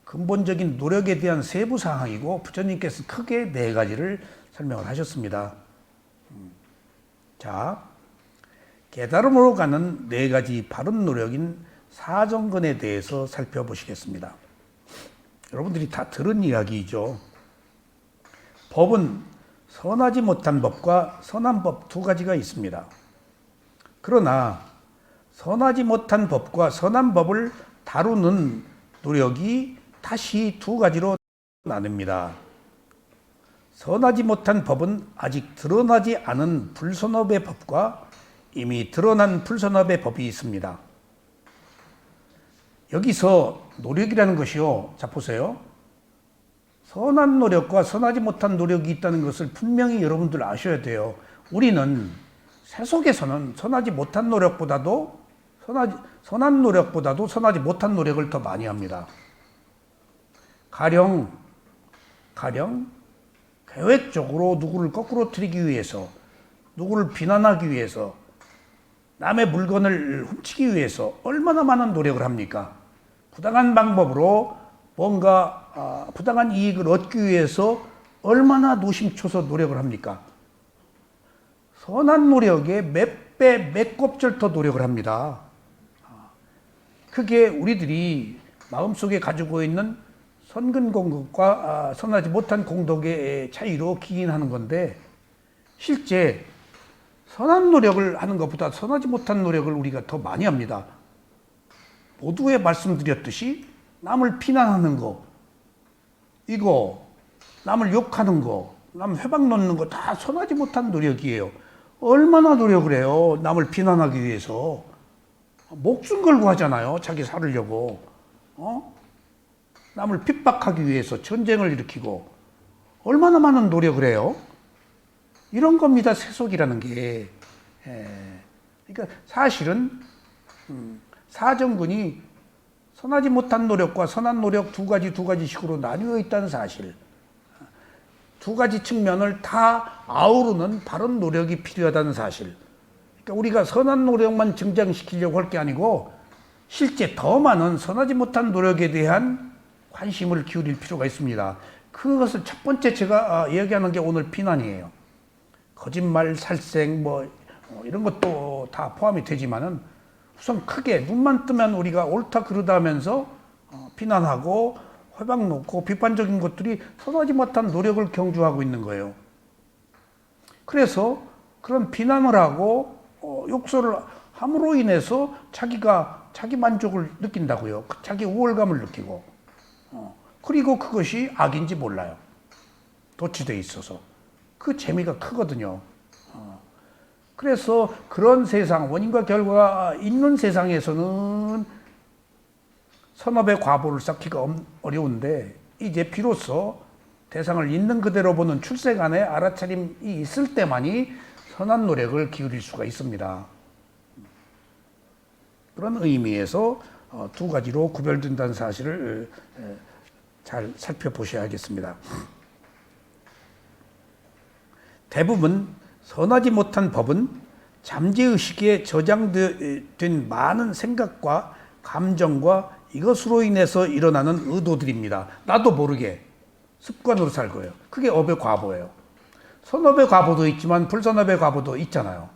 근본적인 노력에 대한 세부 사항이고, 부처님께서 크게 4가지를 설명을 하셨습니다. 자, 깨달음으로 가는 4가지 바른 노력인 사정근에 대해서 살펴보시겠습니다. 여러분들이 다 들은 이야기이죠. 법은 선하지 못한 법과 선한 법 2가지가 있습니다. 그러나 선하지 못한 법과 선한 법을 다루는 노력이 다시 2가지로 나뉩니다. 선하지 못한 법은 아직 드러나지 않은 불선업의 법과 이미 드러난 불선업의 법이 있습니다. 여기서 노력이라는 것이요, 자 보세요. 선한 노력과 선하지 못한 노력이 있다는 것을 분명히 여러분들 아셔야 돼요. 우리는 세속에서는 선하지 못한 노력보다도 선한 노력보다도 선하지 못한 노력을 더 많이 합니다. 가령 계획적으로 누구를 거꾸로 틀리기 위해서, 누구를 비난하기 위해서, 남의 물건을 훔치기 위해서 얼마나 많은 노력을 합니까? 부당한 방법으로 뭔가 부당한 이익을 얻기 위해서 얼마나 노심초사 노력을 합니까? 선한 노력에 몇 배, 몇 곱절 더 노력을 합니다. 그게 우리들이 마음속에 가지고 있는 선근 공덕과 선하지 못한 공덕의 차이로 기인하는 건데, 실제 선한 노력을 하는 것보다 선하지 못한 노력을 우리가 더 많이 합니다. 모두에 말씀드렸듯이 남을 비난하는 거, 이거 남을 욕하는 거, 남 회방 놓는 거 다 선하지 못한 노력이에요. 얼마나 노력을 해요, 남을 비난하기 위해서. 목숨 걸고 하잖아요, 자기 살으려고. 남을 핍박하기 위해서 전쟁을 일으키고 얼마나 많은 노력을 해요. 이런 겁니다, 세속이라는 게. 그러니까 사실은 사정근이 선하지 못한 노력과 선한 노력 두 가지식으로 나뉘어 있다는 사실. 두 가지 측면을 다 아우르는 바른 노력이 필요하다는 사실. 그러니까 우리가 선한 노력만 증장시키려고 할 게 아니고, 실제 더 많은 선하지 못한 노력에 대한 관심을 기울일 필요가 있습니다. 그것을 첫 번째 제가 이야기하는 게 오늘 비난이에요. 거짓말, 살생, 이런 것도 다 포함이 되지만은, 우선 크게 눈만 뜨면 우리가 옳다 그르다 하면서 비난하고 회방 놓고 비판적인 것들이 선하지 못한 노력을 경주하고 있는 거예요. 그래서 그런 비난을 하고 욕설을 함으로 인해서 자기가 자기 만족을 느낀다고요. 자기 우월감을 느끼고. 그리고 그것이 악인지 몰라요. 도취되어 있어서. 그 재미가 크거든요. 그래서 그런 세상, 원인과 결과가 있는 세상에서는 선업의 과보를 쌓기가 어려운데, 이제 비로소 대상을 있는 그대로 보는 출세간의 알아차림이 있을 때만이 선한 노력을 기울일 수가 있습니다. 그런 의미에서 두 가지로 구별된다는 사실을 잘 살펴보셔야겠습니다. 대부분 선하지 못한 법은 잠재의식에 저장된 많은 생각과 감정과 이것으로 인해서 일어나는 의도들입니다. 나도 모르게 습관으로 살고요. 그게 업의 과보예요. 선업의 과보도 있지만 불선업의 과보도 있잖아요.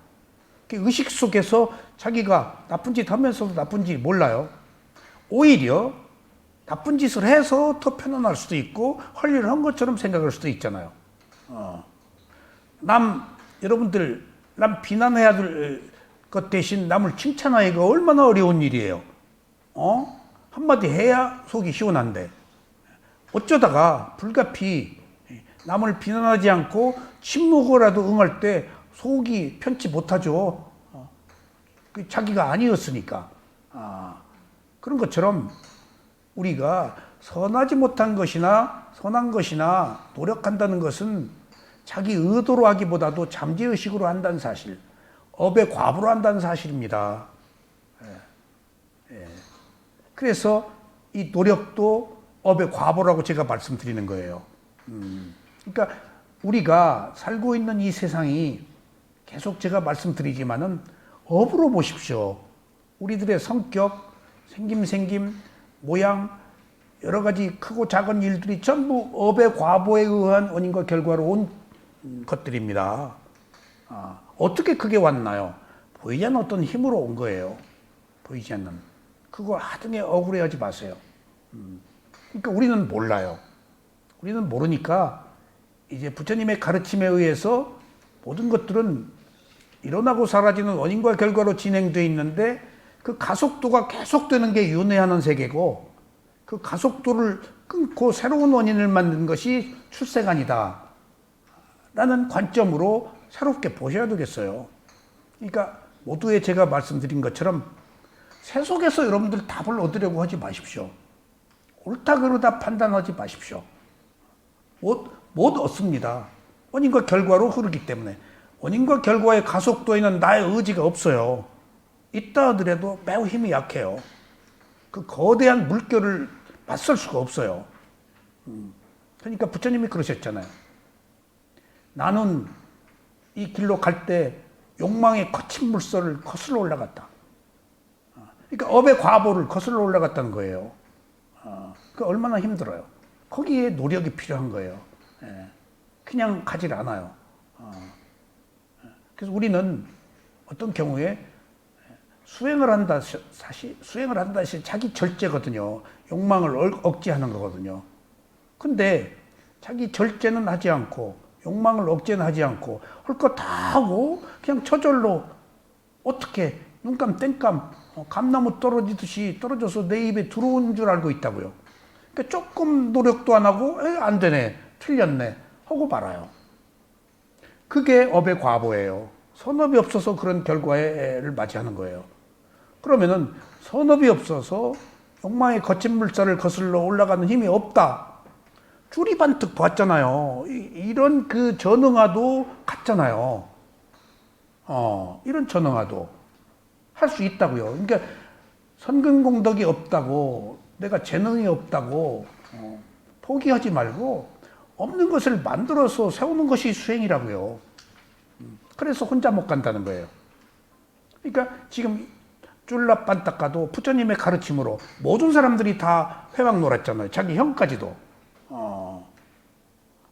의식 속에서 자기가 나쁜 짓 하면서도 나쁜지 몰라요. 오히려 나쁜 짓을 해서 더 편안할 수도 있고 할 일을 한 것처럼 생각할 수도 있잖아요. 여러분들 남 비난해야 될 것 대신 남을 칭찬하기가 얼마나 어려운 일이에요. 한마디 해야 속이 시원한데, 어쩌다가 불가피 남을 비난하지 않고 침묵으로라도 응할 때 속이 편치 못하죠. 자기가 아니었으니까. 그런 것처럼 우리가 선하지 못한 것이나 선한 것이나 노력한다는 것은 자기 의도로 하기보다도 잠재의식으로 한다는 사실, 업의 과부로 한다는 사실입니다. 그래서 이 노력도 업의 과보라고 제가 말씀드리는 거예요. 그러니까 우리가 살고 있는 이 세상이 계속 제가 말씀드리지만은 업으로 보십시오. 우리들의 성격, 생김, 모양, 여러 가지 크고 작은 일들이 전부 업의 과보에 의한 원인과 결과로 온 것들입니다. 어떻게 그게 왔나요? 보이지 않는 어떤 힘으로 온 거예요. 보이지 않는. 그거 하등에 억울해하지 마세요. 그러니까 우리는 몰라요. 우리는 모르니까 이제 부처님의 가르침에 의해서 모든 것들은 일어나고 사라지는 원인과 결과로 진행되어 있는데, 그 가속도가 계속되는 게 윤회하는 세계고, 그 가속도를 끊고 새로운 원인을 만든 것이 출세간이다 라는 관점으로 새롭게 보셔야 되겠어요. 그러니까 모두에 제가 말씀드린 것처럼 세속에서 여러분들 답을 얻으려고 하지 마십시오. 옳다 그르다 판단하지 마십시오. 못 얻습니다. 원인과 결과로 흐르기 때문에. 원인과 결과의 가속도에는 나의 의지가 없어요. 있다 하더라도 매우 힘이 약해요. 그 거대한 물결을 맞설 수가 없어요. 그러니까 부처님이 그러셨잖아요. 나는 이 길로 갈 때 욕망의 거친 물살을 거슬러 올라갔다. 그러니까 업의 과보를 거슬러 올라갔다는 거예요. 그 얼마나 힘들어요. 거기에 노력이 필요한 거예요. 그냥 가질 않아요. 그래서 우리는 어떤 경우에 수행을 한다, 사실 수행을 한다 해서 자기 절제거든요. 욕망을 억제하는 거거든요. 근데 자기 절제는 하지 않고 욕망을 억제는 하지 않고 할 거 다 하고 그냥 저절로 어떻게 눈감 땡감 감나무 떨어지듯이 떨어져서 내 입에 들어온 줄 알고 있다고요. 그러니까 조금 노력도 안 하고 안 되네, 틀렸네 하고 말아요. 그게 업의 과보예요. 선업이 없어서 그런 결과를 맞이하는 거예요. 그러면은 선업이 없어서 욕망의 거친 물살을 거슬러 올라가는 힘이 없다. 줄이반뜩 봤잖아요. 이런 그 전응화도 같잖아요. 이런 전응화도 할 수 있다고요. 그러니까 선근공덕이 없다고, 내가 재능이 없다고 포기하지 말고 없는 것을 만들어서 세우는 것이 수행이라고요. 그래서 혼자 못 간다는 거예요. 그러니까 지금 쫄라빤딱 가도 부처님의 가르침으로 모든 사람들이 다 회왕 놀았잖아요. 자기 형까지도.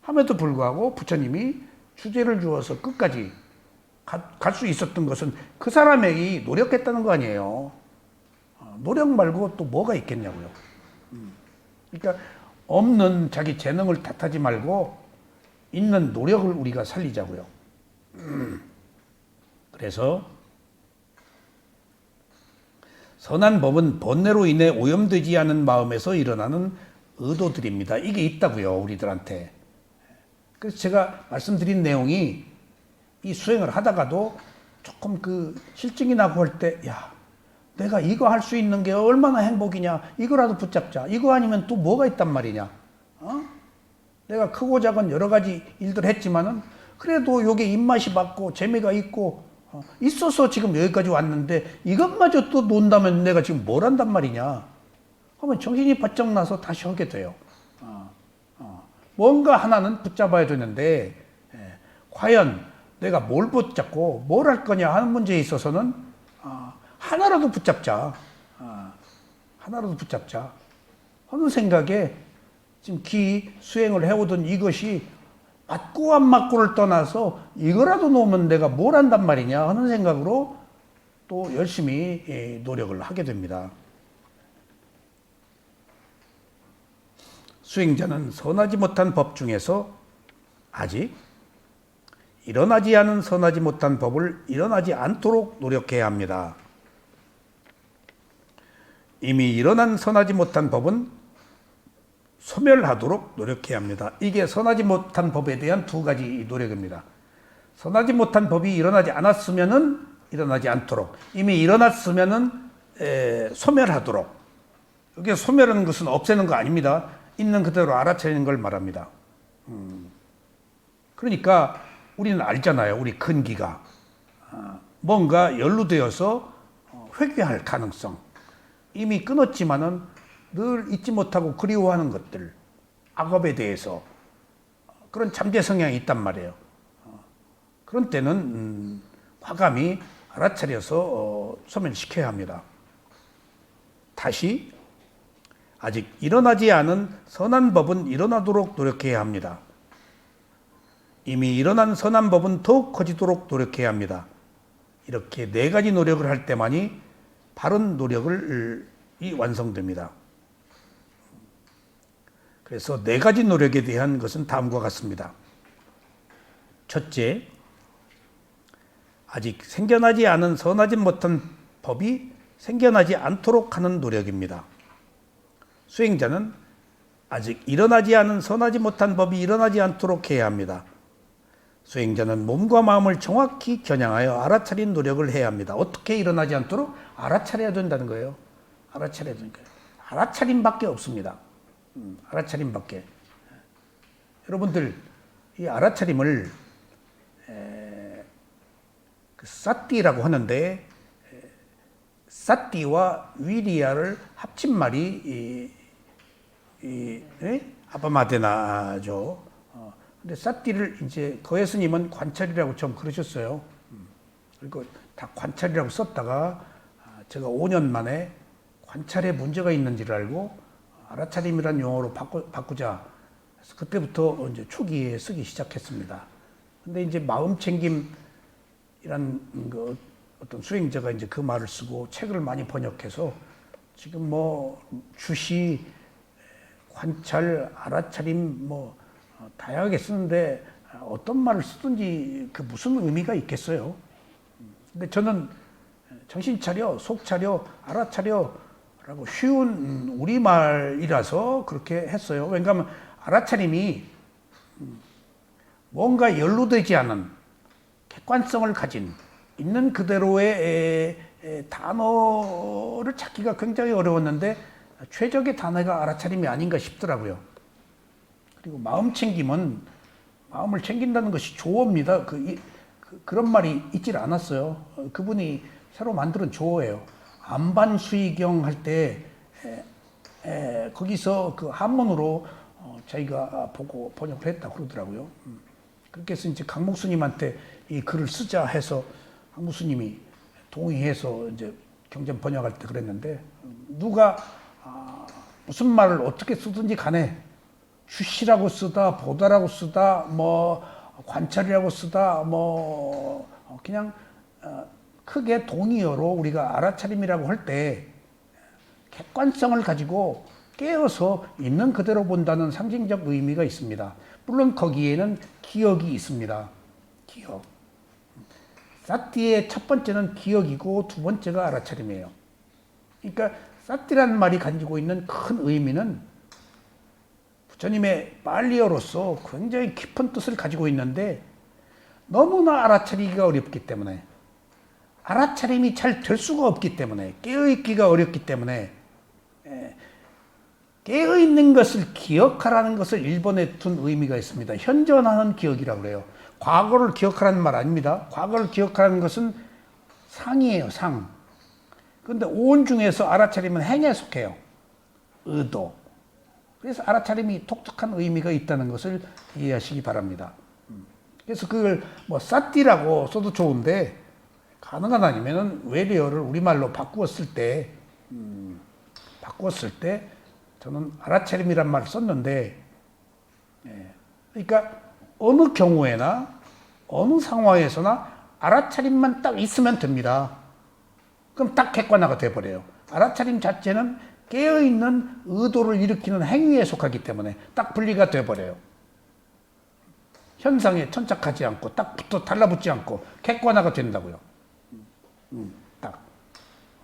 함에도 불구하고 부처님이 주제를 주어서 끝까지 갈 수 있었던 것은 그 사람이 노력했다는 거 아니에요. 노력 말고 또 뭐가 있겠냐고요. 그러니까 없는 자기 재능을 탓하지 말고 있는 노력을 우리가 살리자고요. 그래서 선한 법은 번뇌로 인해 오염되지 않은 마음에서 일어나는 의도들입니다. 이게 있다고요, 우리들한테. 그래서 제가 말씀드린 내용이 이 수행을 하다가도 조금 그 실증이 나고 할 때, 야, 내가 이거 할 수 있는 게 얼마나 행복이냐. 이거라도 붙잡자. 이거 아니면 또 뭐가 있단 말이냐. 내가 크고 작은 여러 가지 일들 했지만은 그래도 요게 입맛이 맞고 재미가 있고 있어서 지금 여기까지 왔는데 이것마저 또 논다면 내가 지금 뭘 한단 말이냐. 하면 정신이 바짝 나서 다시 하게 돼요. 뭔가 하나는 붙잡아야 되는데 과연 내가 뭘 붙잡고 뭘 할 거냐 하는 문제에 있어서는 하나라도 붙잡자. 하나라도 붙잡자 하는 생각에 지금 수행을 해오던 이것이 맞고 안 맞고를 떠나서 이거라도 놓으면 내가 뭘 한단 말이냐 하는 생각으로 또 열심히 노력을 하게 됩니다. 수행자는 선하지 못한 법 중에서 아직 일어나지 않은 선하지 못한 법을 일어나지 않도록 노력해야 합니다. 이미 일어난 선하지 못한 법은 소멸하도록 노력해야 합니다. 이게 선하지 못한 법에 대한 두 가지 노력입니다. 선하지 못한 법이 일어나지 않았으면은 일어나지 않도록, 이미 일어났으면은 소멸하도록. 이게 소멸하는 것은 없애는 거 아닙니다. 있는 그대로 알아차리는 걸 말합니다. 그러니까 우리는 알잖아요. 우리 근기가 뭔가 연루되어서 회귀할 가능성, 이미 끊었지만은 늘 잊지 못하고 그리워하는 것들, 악업에 대해서 그런 잠재 성향이 있단 말이에요. 그런 때는 과감히 알아차려서 소멸시켜야 합니다. 다시 아직 일어나지 않은 선한 법은 일어나도록 노력해야 합니다. 이미 일어난 선한 법은 더욱 커지도록 노력해야 합니다. 이렇게 네 가지 노력을 할 때만이 바른 노력이 완성됩니다. 그래서 네 가지 노력에 대한 것은 다음과 같습니다. 첫째, 아직 생겨나지 않은 선하지 못한 법이 생겨나지 않도록 하는 노력입니다. 수행자는 아직 일어나지 않은 선하지 못한 법이 일어나지 않도록 해야 합니다. 수행자는 몸과 마음을 정확히 겨냥하여 알아차린 노력을 해야 합니다. 어떻게 일어나지 않도록? 알아차려야 된다는 거예요. 알아차려야 되는 거예요. 알아차림밖에 없습니다. 알아차림밖에. 여러분들 이 알아차림을 그 사띠라고 하는데 사띠와 위리아를 합친 말이 아바마데나죠. 근데 사띠를 이제 거예스님은 관찰이라고 좀 그러셨어요. 그리고 다 관찰이라고 썼다가 제가 5년 만에 관찰에 문제가 있는지를 알고 알아차림이란 용어로 바꾸자. 그래서 그때부터 이제 초기에 쓰기 시작했습니다. 근데 이제 마음챙김이란 그 어떤 수행자가 이제 그 말을 쓰고 책을 많이 번역해서 지금 뭐 주시, 관찰, 알아차림 뭐 다양하게 쓰는데 어떤 말을 쓰든지 그 무슨 의미가 있겠어요. 근데 저는 정신 차려, 속 차려, 알아차려 라고 쉬운 우리말이라서 그렇게 했어요. 왜냐하면 알아차림이 뭔가 연루되지 않은 객관성을 가진 있는 그대로의 단어를 찾기가 굉장히 어려웠는데 최적의 단어가 알아차림이 아닌가 싶더라고요. 그리고 마음챙김은 마음을 챙긴다는 것이 조어입니다. 그런 말이 있질 않았어요. 그분이 새로 만든 조어예요. 안반수의경 할 때 거기서 그 한문으로 자기가 보고 번역을 했다고 그러더라고요. 그렇게 해서 이제 강목스님한테 이 글을 쓰자 해서 강목스님이 동의해서 이제 경전 번역할 때 그랬는데 누가 무슨 말을 어떻게 쓰든지 간에 주시라고 쓰다 보다라고 쓰다 뭐 관찰이라고 쓰다 뭐 그냥 크게 동의어로 우리가 알아차림이라고 할 때 객관성을 가지고 깨어서 있는 그대로 본다는 상징적 의미가 있습니다. 물론 거기에는 기억이 있습니다. 기억. 사띠의 첫 번째는 기억이고 두 번째가 알아차림이에요. 그러니까 사띠라는 말이 가지고 있는 큰 의미는 부처님의 빨리어로서 굉장히 깊은 뜻을 가지고 있는데 너무나 알아차리기가 어렵기 때문에 알아차림이 잘 될 수가 없기 때문에 깨어있기가 어렵기 때문에 깨어있는 것을 기억하라는 것을 일본에 둔 의미가 있습니다. 현존하는 기억이라고 그래요. 과거를 기억하라는 말 아닙니다. 과거를 기억하라는 것은 상이에요. 상. 그런데 온 중에서 알아차림은 행에 속해요. 의도. 그래서 알아차림이 독특한 의미가 있다는 것을 이해하시기 바랍니다. 그래서 그걸 뭐 사띠라고 써도 좋은데 가능한 아니면은 외래어를 우리말로 바꾸었을 때 저는 알아차림이란 말을 썼는데 그러니까 어느 경우에나 어느 상황에서나 알아차림만 딱 있으면 됩니다. 그럼 딱 객관화가 돼버려요. 알아차림 자체는 깨어있는 의도를 일으키는 행위에 속하기 때문에 딱 분리가 돼버려요. 현상에 천착하지 않고 딱 붙어 달라붙지 않고 객관화가 된다고요. 딱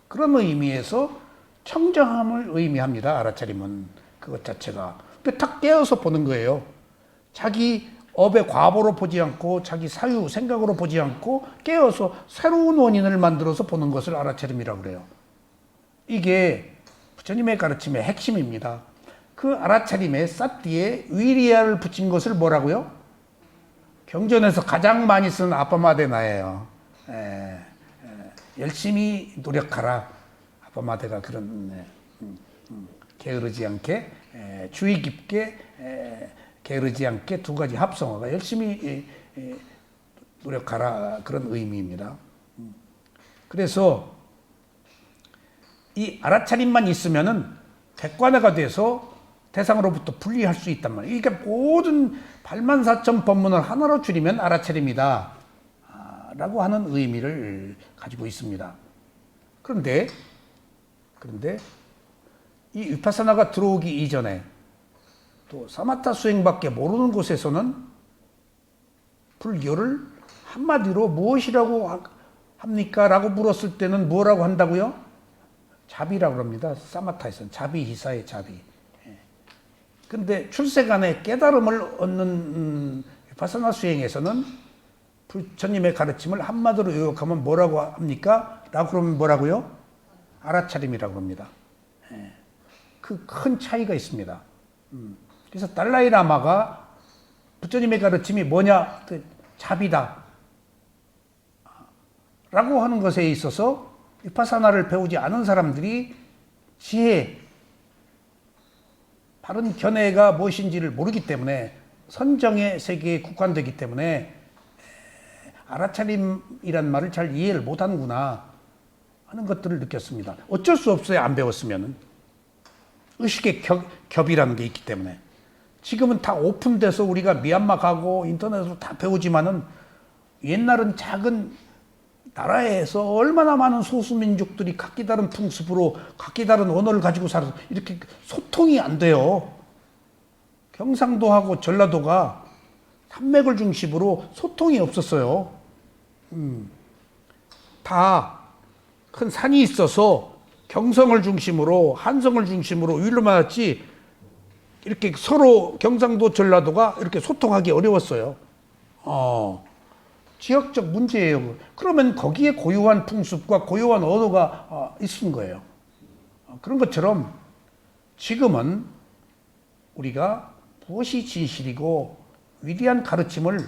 그런 의미에서 청정함을 의미합니다. 알아차림은 그것 자체가 딱 깨어서 보는 거예요. 자기 업의 과보로 보지 않고 자기 사유 생각으로 보지 않고 깨어서 새로운 원인을 만들어서 보는 것을 알아차림이라고 그래요. 이게 부처님의 가르침의 핵심입니다. 그 알아차림에 사띠에 위리아를 붙인 것을 뭐라고요? 경전에서 가장 많이 쓰는 아빠마데나예요. 열심히 노력하라. 아빠마데가 그런 게으르지 않게 주의 깊게 게으르지 않게 두 가지 합성어가 열심히 노력하라 그런 의미입니다. 그래서 이 알아차림만 있으면은 객관화가 돼서 대상으로부터 분리할 수 있단 말이에요. 그러니까 모든 발만사천 법문을 하나로 줄이면 알아차림이다 라고 하는 의미를 가지고 있습니다. 그런데 이 위파사나가 들어오기 이전에 또 사마타 수행밖에 모르는 곳에서는 불교를 한마디로 무엇이라고 합니까? 라고 물었을 때는 뭐라고 한다고요? 자비라고 합니다. 사마타에서는 자비, 히사의 자비. 근데 출세간에 깨달음을 얻는 위파사나 수행에서는 부처님의 가르침을 한마디로 요약하면 뭐라고 합니까? 라고 그러면 뭐라고요? 알아차림이라고 합니다. 그 큰 차이가 있습니다. 그래서 달라이라마가 부처님의 가르침이 뭐냐? 자비다. 라고 하는 것에 있어서 비파사나를 배우지 않은 사람들이 지혜, 바른 견해가 무엇인지를 모르기 때문에 선정의 세계에 국한되기 때문에 알아차림이란 말을 잘 이해를 못하는구나 하는 것들을 느꼈습니다. 어쩔 수 없어요. 안 배웠으면. 의식의 겹이라는 게 있기 때문에. 지금은 다 오픈돼서 우리가 미얀마 가고 인터넷으로 다 배우지만은 옛날은 작은 나라에서 얼마나 많은 소수민족들이 각기 다른 풍습으로 각기 다른 언어를 가지고 살아서 이렇게 소통이 안 돼요. 경상도하고 전라도가 산맥을 중심으로 소통이 없었어요. 다 큰 산이 있어서 경성을 중심으로 한성을 중심으로 위로 맞았지 이렇게 서로 경상도 전라도가 이렇게 소통하기 어려웠어요. 지역적 문제예요. 그러면 거기에 고유한 풍습과 고유한 언어가 있은 거예요. 그런 것처럼 지금은 우리가 무엇이 진실이고 위대한 가르침을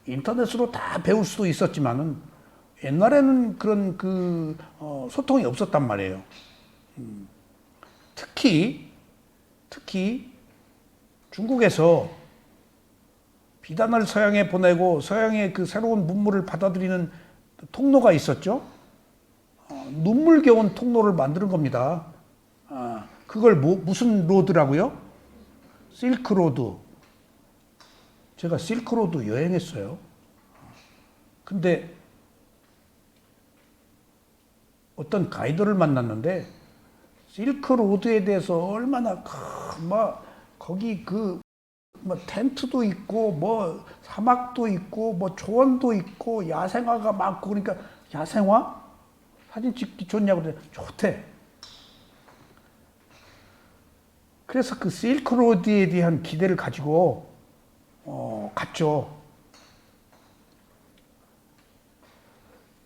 인터넷으로 다 배울 수도 있었지만은 옛날에는 그런 소통이 없었단 말이에요. 특히 중국에서 비단을 서양에 보내고 서양의 그 새로운 문물을 받아들이는 통로가 있었죠. 눈물겨운 통로를 만드는 겁니다. 그걸 무슨 로드라고요? 실크로드. 제가 실크로드 여행했어요. 근데 어떤 가이드를 만났는데 실크로드에 대해서 얼마나 거기 텐트도 있고 사막도 있고 초원도 있고 야생화가 많고 그러니까 야생화 사진 찍기 좋냐고 그래. 좋대. 그래서 그 실크로드에 대한 기대를 가지고 갔죠.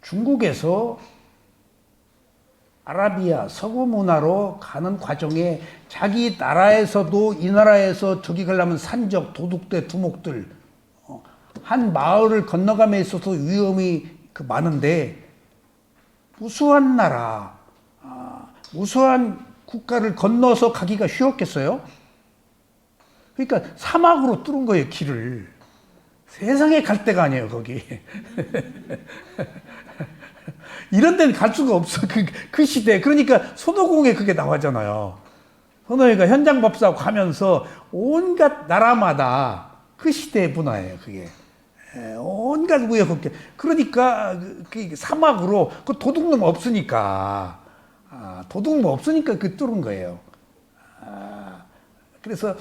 중국에서 아라비아 서구 문화로 가는 과정에 자기 나라에서도 이 나라에서 저기 가려면 산적, 도둑대, 두목들 한 마을을 건너감에 있어서 위험이 많은데 무수한 나라, 무수한 국가를 건너서 가기가 쉬웠겠어요? 그러니까 사막으로 뚫은 거예요, 길을. 세상에 갈 데가 아니에요, 거기. 이런 데는 갈 수가 없어, 그 시대에. 그러니까 손오공에 그게 나왔잖아요. 손오공이가 현장 법사하고 가면서 온갖 나라마다 그 시대의 문화예요, 그게. 온갖 우여곡절. 그러니까 그 사막으로 그 도둑놈 없으니까. 도둑놈 없으니까 그 뚫은 거예요. 그래서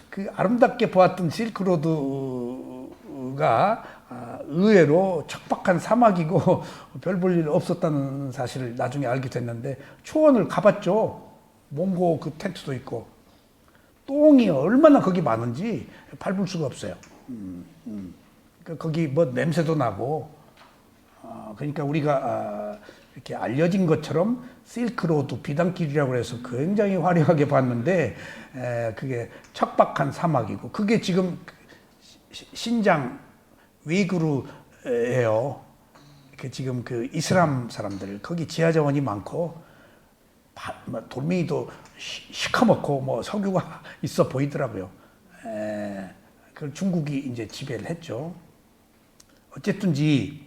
그 아름답게 보았던 실크로드가 의외로 척박한 사막이고 별 볼 일 없었다는 사실을 나중에 알게 됐는데 초원을 가봤죠. 몽고 그 텐트도 있고 똥이 얼마나 거기 많은지 밟을 수가 없어요. 거기 냄새도 나고 그러니까 우리가 이렇게 알려진 것처럼 실크로드 비단길이라고 해서 굉장히 화려하게 봤는데 그게 척박한 사막이고 그게 지금 신장 위구르예요. 지금 그 이슬람 사람들 거기 지하자원이 많고 돌멩이도 시커멓고 석유가 있어 보이더라고요. 그걸 중국이 이제 지배를 했죠. 어쨌든지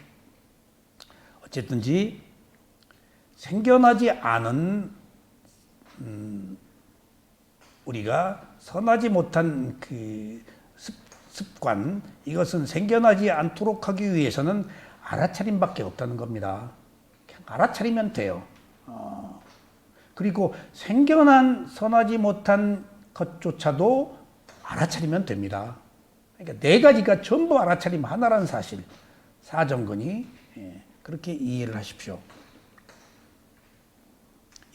생겨나지 않은 우리가 선하지 못한 그 습관, 이것은 생겨나지 않도록 하기 위해서는 알아차림밖에 없다는 겁니다. 그냥 알아차리면 돼요. 그리고 생겨난 선하지 못한 것조차도 알아차리면 됩니다. 그러니까 네 가지가 전부 알아차림 하나라는 사실, 사정근이 그렇게 이해를 하십시오.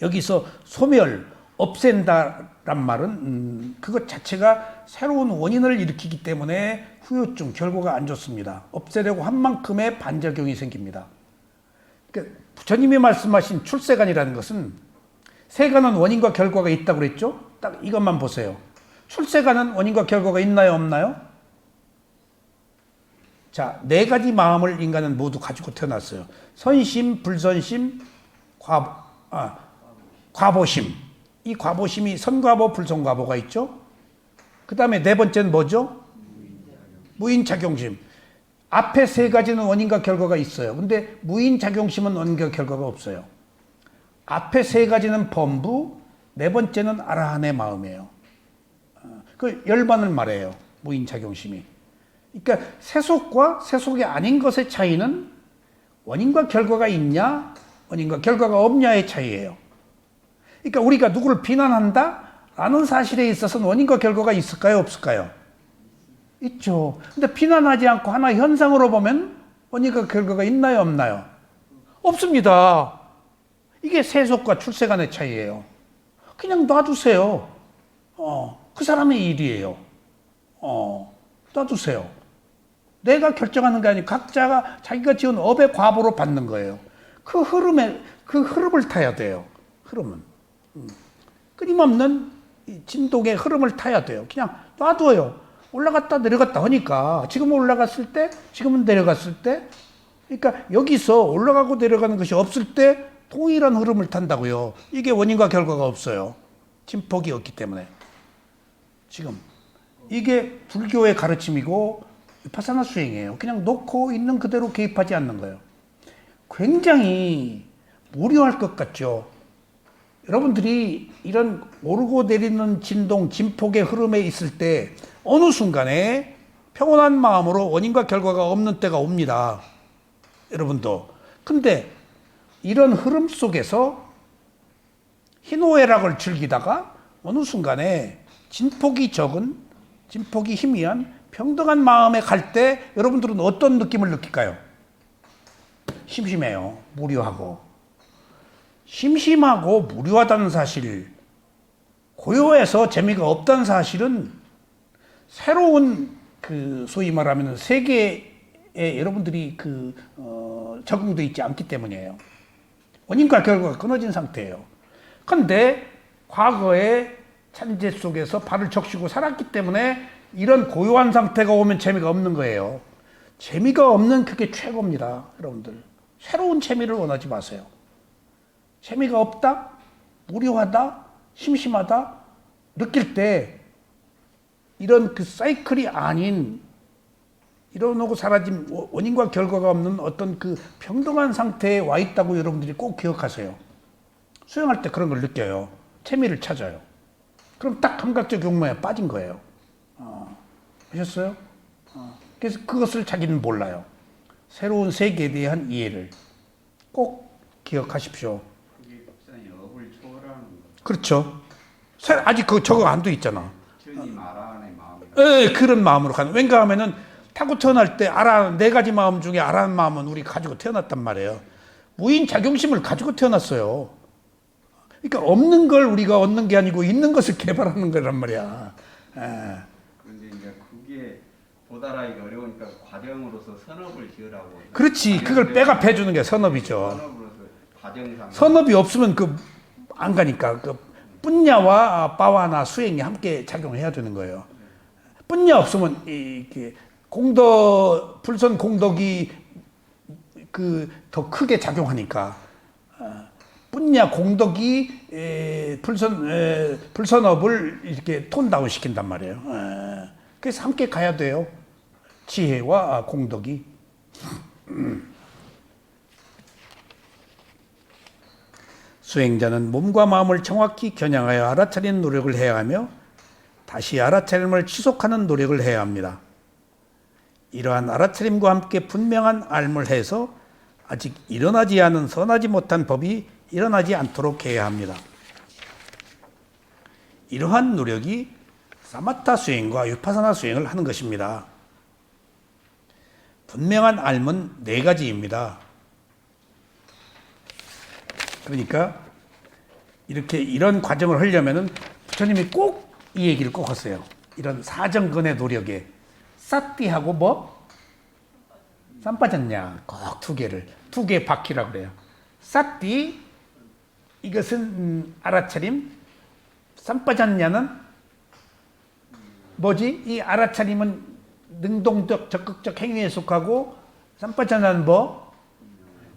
여기서 소멸, 없앤다란 말은 그것 자체가 새로운 원인을 일으키기 때문에 후유증, 결과가 안 좋습니다. 없애려고 한 만큼의 반작용이 생깁니다. 그러니까 부처님이 말씀하신 출세관이라는 것은 세간은 원인과 결과가 있다고 그랬죠? 딱 이것만 보세요. 출세관은 원인과 결과가 있나요, 없나요? 자, 네 가지 마음을 인간은 모두 가지고 태어났어요. 선심, 불선심, 과보심. 이 과보심이 선과보, 불선과보가 있죠. 그 다음에 네 번째는 뭐죠? 무인작용심. 앞에 세 가지는 원인과 결과가 있어요. 근데 무인작용심은 원인과 결과가 없어요. 앞에 세 가지는 범부, 네 번째는 아라한의 마음이에요. 그 열반을 말해요. 무인작용심이. 그러니까 세속과 세속이 아닌 것의 차이는 원인과 결과가 있냐, 원인과 결과가 없냐의 차이예요. 그러니까 우리가 누구를 비난한다? 라는 사실에 있어서는 원인과 결과가 있을까요? 없을까요? 있죠. 근데 비난하지 않고 하나 현상으로 보면 원인과 결과가 있나요? 없나요? 없습니다. 이게 세속과 출세 간의 차이예요. 그냥 놔두세요. 그 사람의 일이에요. 놔두세요. 내가 결정하는 게 아니고 각자가 자기가 지은 업의 과보로 받는 거예요. 그 흐름을 타야 돼요. 흐름은. 끊임없는 진동의 흐름을 타야 돼요. 그냥 놔둬요. 올라갔다 내려갔다 하니까 지금은 올라갔을 때, 지금은 내려갔을 때, 그러니까 여기서 올라가고 내려가는 것이 없을 때 동일한 흐름을 탄다고요. 이게 원인과 결과가 없어요. 진폭이 없기 때문에. 지금 이게 불교의 가르침이고 위파사나 수행이에요. 그냥 놓고 있는 그대로 개입하지 않는 거예요. 굉장히 무료할 것 같죠. 여러분들이 이런 오르고 내리는 진동, 진폭의 흐름에 있을 때 어느 순간에 평온한 마음으로 원인과 결과가 없는 때가 옵니다. 여러분도. 근데 이런 흐름 속에서 희노애락을 즐기다가 어느 순간에 진폭이 적은, 진폭이 희미한 평등한 마음에 갈 때 여러분들은 어떤 느낌을 느낄까요? 심심해요. 무료하고. 심심하고 무료하다는 사실, 고요해서 재미가 없다는 사실은 새로운 소위 말하면 세계에 여러분들이 적응되어 있지 않기 때문이에요. 원인과 결과가 끊어진 상태예요. 그런데 과거의 찬재 속에서 발을 적시고 살았기 때문에 이런 고요한 상태가 오면 재미가 없는 거예요. 재미가 없는 그게 최고입니다. 여러분들. 새로운 재미를 원하지 마세요. 재미가 없다, 무료하다, 심심하다 느낄 때 이런 사이클이 아닌 이러고 사라진 원인과 결과가 없는 어떤 평등한 상태에 와 있다고 여러분들이 꼭 기억하세요. 수행할 때 그런 걸 느껴요. 재미를 찾아요. 그럼 딱 감각적 욕망에 빠진 거예요. 보셨어요? 그래서 그것을 자기는 몰라요. 새로운 세계에 대한 이해를 꼭 기억하십시오. 그게 법상의 업을 초월하는 거. 그렇죠. 아직 저거 안 돼 있잖아. 주님 아라한의 마음이. 예, 그런 마음으로 가는. 왜냐 하면은 타고 태어날 때 네 가지 마음 중에 아라한 마음은 우리 가지고 태어났단 말이에요. 무인 작용심을 가지고 태어났어요. 그러니까 없는 걸 우리가 얻는 게 아니고 있는 것을 개발하는 거란 말이야. 그런데 이제 그게 도달하기가 어려우니까 과정으로서 선업을 지으라고. 그렇지. 그걸 백업해 주는 게 선업이죠. 선업으로서 과정상. 선업이 없으면 안 가니까 뿐야와 빠와나 수행이 함께 작용해야 되는 거예요. 뿐야 없으면 이렇게 불선 공덕이 더 크게 작용하니까 뿐야 공덕이 불선업을 이렇게 톤다운 시킨단 말이에요. 그래서 함께 가야 돼요. 지혜와 공덕이. 수행자는 몸과 마음을 정확히 겨냥하여 알아차리는 노력을 해야 하며 다시 알아차림을 지속하는 노력을 해야 합니다. 이러한 알아차림과 함께 분명한 알물 해서 아직 일어나지 않은 선하지 못한 법이 일어나지 않도록 해야 합니다. 이러한 노력이 사마타 수행과 위파사나 수행을 하는 것입니다. 분명한 알문 4가지입니다. 그러니까 이런 과정을 하려면은 부처님이 꼭 이 얘기를 꼭 하세요. 이런 사정근의 노력에 사띠하고 쌈빠졌냐 꼭 2개 바퀴라고 그래요. 사띠 이것은 알아차림, 쌈빠졌냐는 뭐지? 이 알아차림은 능동적 적극적 행위에 속하고 쌈빠졌냐는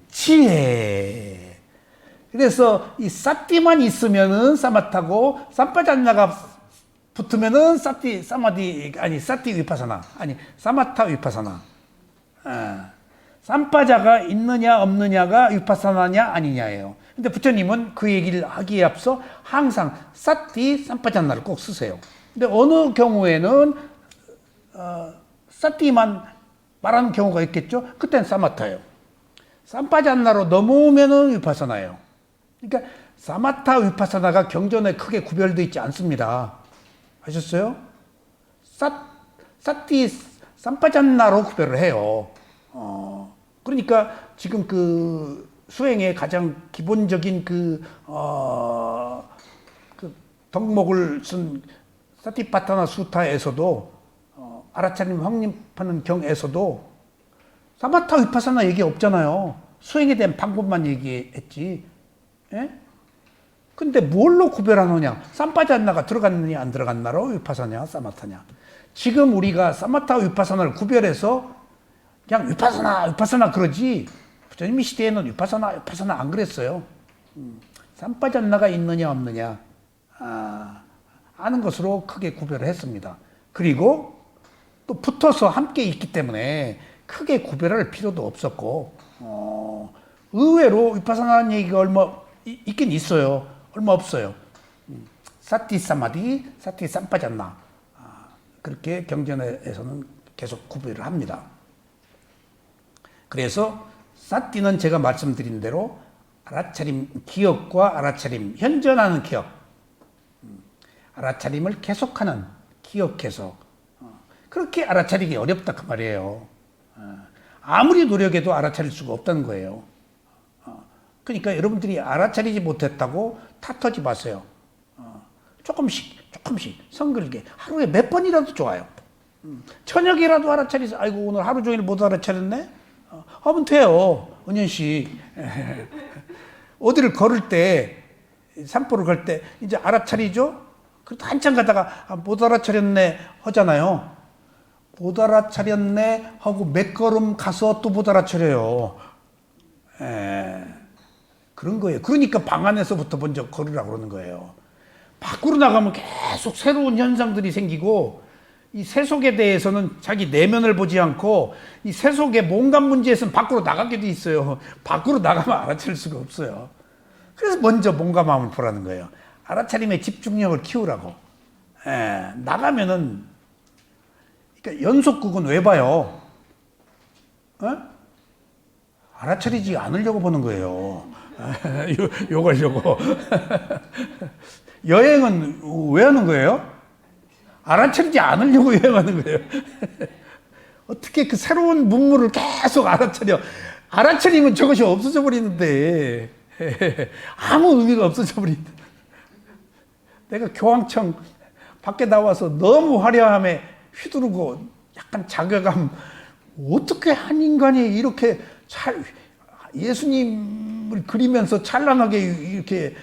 지혜. 그래서 이 사띠만 있으면은 사마타고 삼파잔나가 붙으면은 사띠 위파사나 아니 사마타 위파사나. 삼파자가 있느냐 없느냐가 위파사나냐 아니냐예요. 근데 부처님은 그 얘기를 하기에 앞서 항상 사띠 삼파잔나를 꼭 쓰세요. 근데 어느 경우에는 사띠만 말하는 경우가 있겠죠. 그때는 사마타예요. 삼파잔나로 넘어오면은 위파사나예요. 그러니까 사마타 위파사나가 경전에 크게 구별되어 있지 않습니다. 아셨어요? 사띠 삼파잔나로 구별을 해요. 그러니까 지금 그 수행의 가장 기본적인 그 덕목을 쓴 사티파타나 수타에서도 아라차림 확립하는 경에서도 사마타 위파사나 얘기 없잖아요. 수행에 대한 방법만 얘기했지. 예? 근데 뭘로 구별하느냐? 삼파잔나가 들어갔느냐 안 들어갔나로 위파사냐 사마타냐. 지금 우리가 사마타 위파사나를 구별해서 그냥 위파사나 그러지. 부처님이 시대에는 위파사나 안 그랬어요. 삼파잔나가 있느냐 없느냐 아는 것으로 크게 구별을 했습니다. 그리고 또 붙어서 함께 있기 때문에 크게 구별할 필요도 없었고 의외로 위파사나라는 얘기가 얼마 있긴 있어요. 얼마 없어요. 사티 사마디, 사티 삼파잔나 그렇게 경전에서는 계속 구별을 합니다. 그래서 사띠는 제가 말씀드린 대로 알아차림 기억과 알아차림 현존하는 기억, 알아차림을 계속하는 기억해서 그렇게 알아차리기 어렵다 그 말이에요. 아무리 노력해도 알아차릴 수가 없다는 거예요. 그러니까 여러분들이 알아차리지 못했다고 탓하지 마세요. 조금씩 성글게 하루에 몇 번이라도 좋아요. 저녁이라도 알아차리세요. 아이고 오늘 하루 종일 못 알아차렸네. 하면 돼요. 은연씨. 어디를 걸을 때 산보를 걸 때 이제 알아차리죠. 그래도 한참 가다가 못 알아차렸네 하잖아요. 못 알아차렸네 하고 몇 걸음 가서 또 못 알아차려요. 그런 거예요. 그러니까 방 안에서부터 먼저 걸으라고 그러는 거예요. 밖으로 나가면 계속 새로운 현상들이 생기고 이 세속에 대해서는 자기 내면을 보지 않고 이 세속의 몸감 문제에서는 밖으로 나가게 돼 있어요. 밖으로 나가면 알아차릴 수가 없어요. 그래서 먼저 몸과 마음을 보라는 거예요. 알아차림의 집중력을 키우라고. 나가면은 그러니까 연속극은 왜 봐요? 알아차리지 않으려고 보는 거예요. 욕하려고. 여행은 왜 하는 거예요? 알아차리지 않으려고 여행하는 거예요. 어떻게 그 새로운 문물을 계속 알아차려. 알아차리면 저것이 없어져 버리는데 아무 의미가 없어져 버린다. 내가 교황청 밖에 나와서 너무 화려함에 휘두르고 약간 자괴감. 어떻게 한 인간이 이렇게 예수님을 그리면서 찬란하게 이렇게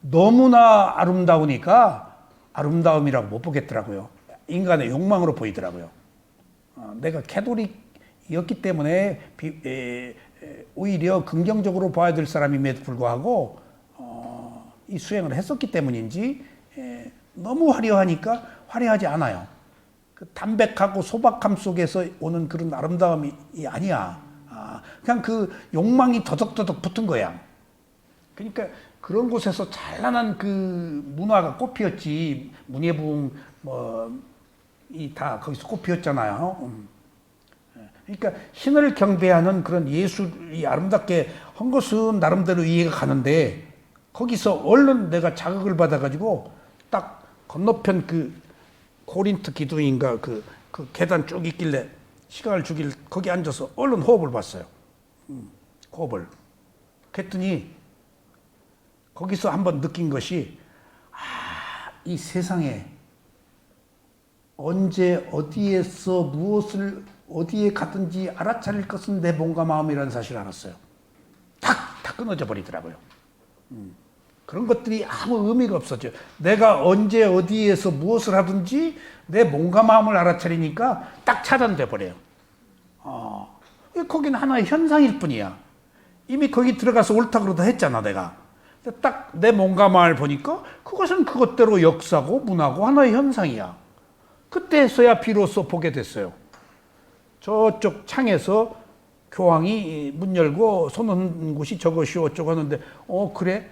너무나 아름다우니까 아름다움이라고 못 보겠더라고요. 인간의 욕망으로 보이더라고요. 내가 캐톨릭이었기 때문에 오히려 긍정적으로 봐야 될 사람임에도 불구하고 이 수행을 했었기 때문인지 너무 화려하니까 화려하지 않아요. 그 담백하고 소박함 속에서 오는 그런 아름다움이 아니야. 그냥 그 욕망이 더덕더덕 붙은 거야. 그러니까 그런 곳에서 찬란한 그 문화가 꽃피었지. 문예부흥 이 다 거기서 꽃피었잖아요. 그러니까 신을 경배하는 그런 예술이 아름답게 한 것은 나름대로 이해가 가는데 거기서 얼른 내가 자극을 받아가지고 딱 건너편 그 코린트 기둥인가 그 계단 쭉 있길래 시간을 주길 거기 앉아서 얼른 호흡을 봤어요. 호흡을. 그랬더니 거기서 한번 느낀 것이 이 세상에 언제 어디에서 무엇을 어디에 가든지 알아차릴 것은 내 몸과 마음이라는 사실을 알았어요. 다 끊어져 버리더라고요. 그런 것들이 아무 의미가 없었죠. 내가 언제 어디에서 무엇을 하든지 내 몸과 마음을 알아차리니까 딱 차단돼 버려요. 거기는 하나의 현상일 뿐이야. 이미 거기 들어가서 옳다 그러다 했잖아, 내가. 딱 내 몸감을 보니까 그것은 그것대로 역사고 문화고 하나의 현상이야. 그때서야 비로소 보게 됐어요. 저쪽 창에서 교황이 문 열고 손 흔는 곳이 저것이 어쩌고 하는데, 그래?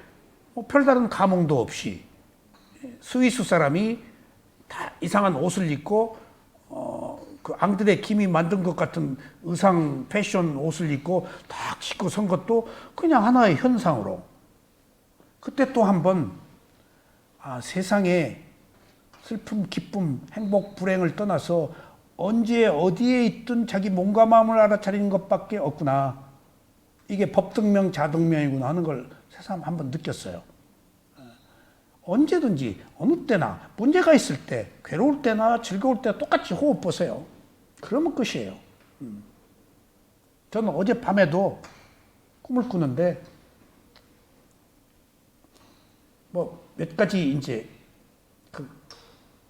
별다른 감흥도 없이 스위스 사람이 다 이상한 옷을 입고 그 앙드레 김이 만든 것 같은 의상 패션 옷을 입고 딱 싣고 선 것도 그냥 하나의 현상으로. 그때 또 한 번 세상에 슬픔, 기쁨, 행복, 불행을 떠나서 언제 어디에 있든 자기 몸과 마음을 알아차리는 것밖에 없구나. 이게 법등명, 자등명이구나 하는 걸 새삼 한번 느꼈어요. 언제든지 어느 때나 문제가 있을 때, 괴로울 때나 즐거울 때 똑같이 호흡 보세요. 그러면 끝이에요. 저는 어젯밤에도 꿈을 꾸는데 몇 가지 이제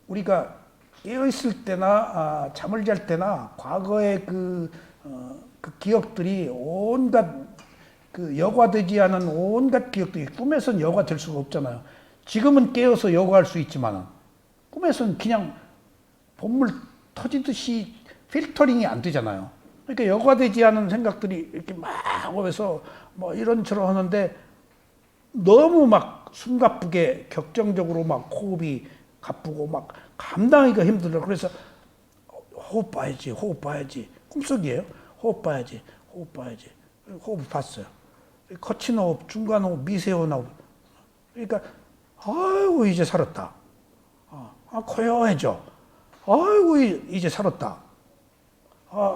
우리가 깨어 있을 때나 잠을 잘 때나 과거의 그 기억들이 온갖 그 여과되지 않은 온갖 기억들이 꿈에선 여과될 수가 없잖아요. 지금은 깨어서 여과할 수 있지만 꿈에선 그냥 본물 터지듯이 필터링이 안 되잖아요. 그러니까 여과되지 않은 생각들이 이렇게 막 오면서 이런저런 하는데 너무 막 숨가쁘게 격정적으로 막 호흡이 가쁘고 막 감당하기가 힘들어. 그래서 호흡 봐야지, 호흡 봐야지. 꿈속이에요. 호흡 봐야지, 호흡 봐야지. 호흡 봤어요. 거친 호흡, 중간 호흡, 미세호흡 호흡. 그러니까 아이고 이제 살았다. 고요해져. 아이고 이제 살았다.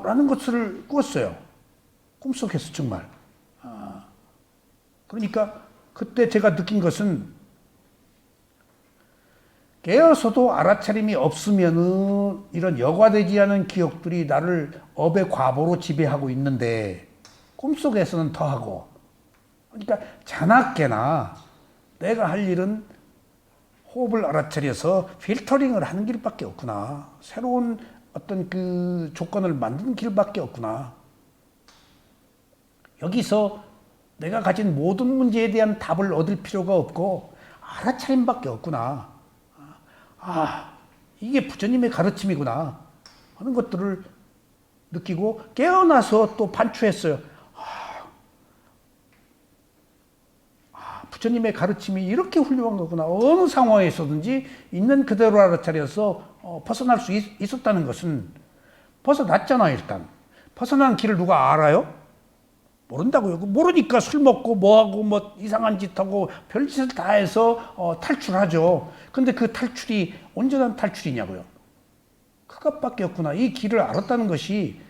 라는 것을 꾸었어요. 꿈속에서 정말. 그러니까 그때 제가 느낀 것은 깨어서도 알아차림이 없으면은 이런 여과되지 않은 기억들이 나를 업의 과보로 지배하고 있는데 꿈속에서는 더하고. 그러니까 자나깨나 내가 할 일은 호흡을 알아차려서 필터링을 하는 길밖에 없구나. 새로운 어떤 그 조건을 만드는 길밖에 없구나. 여기서 내가 가진 모든 문제에 대한 답을 얻을 필요가 없고 알아차림밖에 없구나. 이게 부처님의 가르침이구나 하는 것들을 느끼고 깨어나서 또 반추했어요. 부처님의 가르침이 이렇게 훌륭한 거구나. 어느 상황에서든지 있는 그대로 알아차려서 벗어날 수 있었다는 것은 벗어났잖아요. 일단 벗어난 길을 누가 알아요? 모른다고요. 모르니까 술 먹고 뭐하고 이상한 짓 하고 별짓을 다 해서 탈출하죠. 근데 그 탈출이 온전한 탈출이냐고요. 그것밖에 없구나. 이 길을 알았다는 것이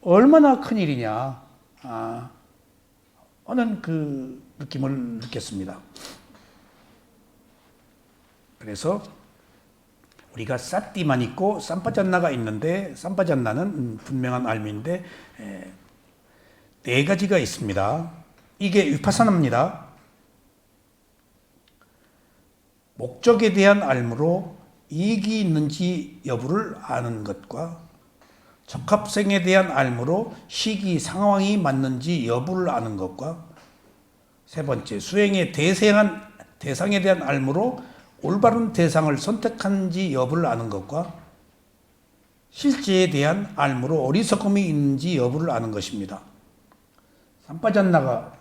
얼마나 큰 일이냐 하는 그 느낌을 느꼈습니다. 그래서 우리가 사띠만 있고 삼파잔나가 있는데, 삼파잔나는 분명한 알미인데 네 가지가 있습니다. 이게 위파사나입니다. 목적에 대한 알무로 이익이 있는지 여부를 아는 것과 적합성에 대한 알무로 시기 상황이 맞는지 여부를 아는 것과 세 번째, 수행의 대상에 대한 알무로 올바른 대상을 선택하는지 여부를 아는 것과 실제에 대한 알무로 어리석음이 있는지 여부를 아는 것입니다. 삼파잔나가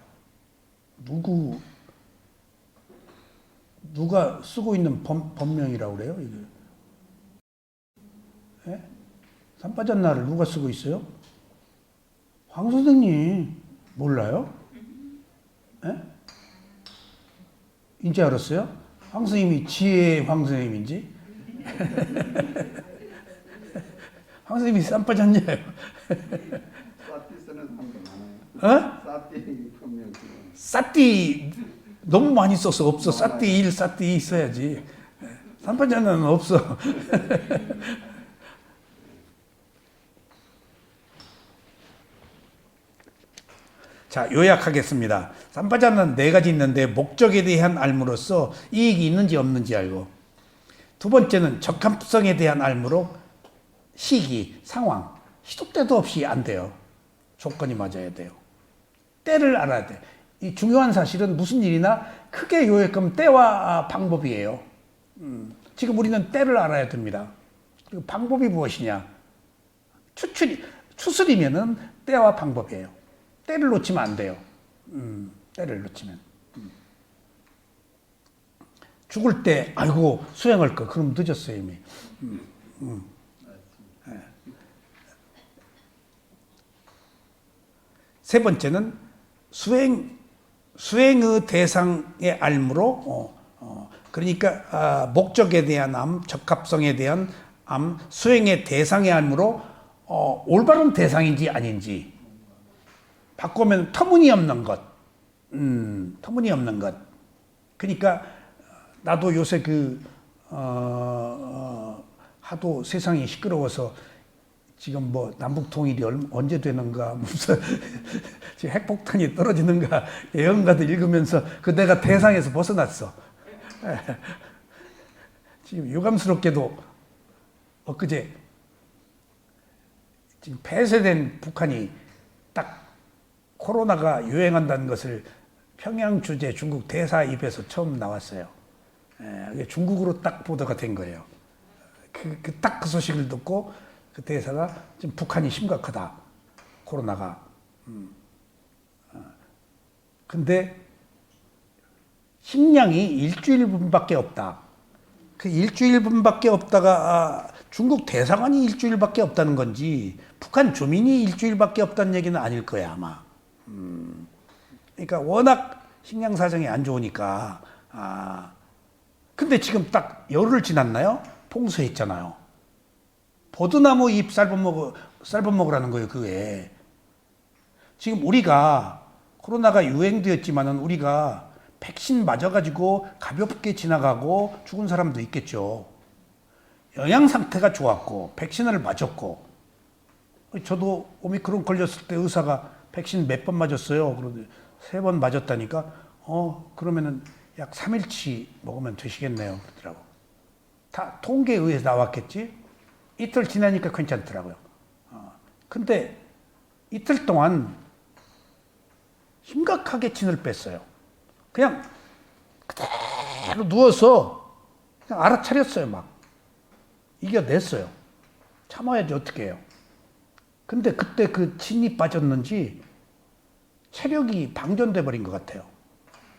누가 쓰고 있는 법명이라고 그래요? 이게? 예? 삼파잔나를 누가 쓰고 있어요? 황 선생님 몰라요? 예? 이제 알았어요? 황 선생님이 지혜의 황 선생님인지? 황 선생님이 삼파잔나예요. 사띠 쓰는 사람도 많아요. 사띠 분명 사띠 너무 많이 써서 없어. 사띠 1, 사띠 2 써야지. 삼파잔나는 없어. 자, 요약하겠습니다. 삼파잔나는 네 가지 있는데 목적에 대한 알무로서 이익이 있는지 없는지 알고, 두 번째는 적합성에 대한 알무로 시기, 상황, 시도 때도 없이 안 돼요. 조건이 맞아야 돼요. 때를 알아야 돼. 이 중요한 사실은 무슨 일이나 크게 요약하면 때와 방법이에요. 지금 우리는 때를 알아야 됩니다. 그리고 방법이 무엇이냐? 추스리면은 때와 방법이에요. 때를 놓치면 안 돼요. 때를 놓치면. 죽을 때, 아이고, 수행할 거. 그럼 늦었어요, 이미. 세 번째는 수행의 대상의 알므로, 그러니까, 목적에 대한 암, 적합성에 대한 암, 수행의 대상의 알므로, 올바른 대상인지 아닌지. 바꾸면 터무니없는 것. 터무니없는 것. 그러니까, 나도 요새 하도 세상이 시끄러워서 지금 뭐 남북 통일이 언제 되는가, 무슨 지금 핵폭탄이 떨어지는가, 예언가도 읽으면서 내가 대상에서 벗어났어. 지금 유감스럽게도 엊그제 지금 폐쇄된 북한이 딱 코로나가 유행한다는 것을 평양 주재 중국 대사 입에서 처음 나왔어요. 중국으로 딱 보도가 된 거예요. 딱 그 소식을 듣고 그 대사가 지금 북한이 심각하다. 코로나가. 근데 식량이 일주일분밖에 없다. 그 일주일분밖에 없다가 중국 대사관이 일주일밖에 없다는 건지 북한 주민이 일주일밖에 없다는 얘기는 아닐 거야 아마. 그러니까 워낙 식량 사정이 안 좋으니까. 근데 지금 딱 열흘 지났나요? 봉쇄했잖아요. 버드나무 잎 쌀밥먹으라는 거예요, 그게. 지금 우리가 코로나가 유행되었지만은 우리가 백신 맞아가지고 가볍게 지나가고 죽은 사람도 있겠죠. 영양 상태가 좋았고 백신을 맞았고. 저도 오미크론 걸렸을 때 의사가 백신 몇 번 맞았어요. 그런데 3번 맞았다니까. 그러면은 약 3일치 먹으면 되시겠네요. 그러더라고. 다 통계에 의해서 나왔겠지? 이틀 지나니까 괜찮더라고요. 근데 이틀 동안 심각하게 진을 뺐어요. 그냥 그대로 누워서 그냥 알아차렸어요, 막. 이겨냈어요. 참아야지, 어떻게 해요. 근데 그때 그 진이 빠졌는지 체력이 방전돼 버린 것 같아요.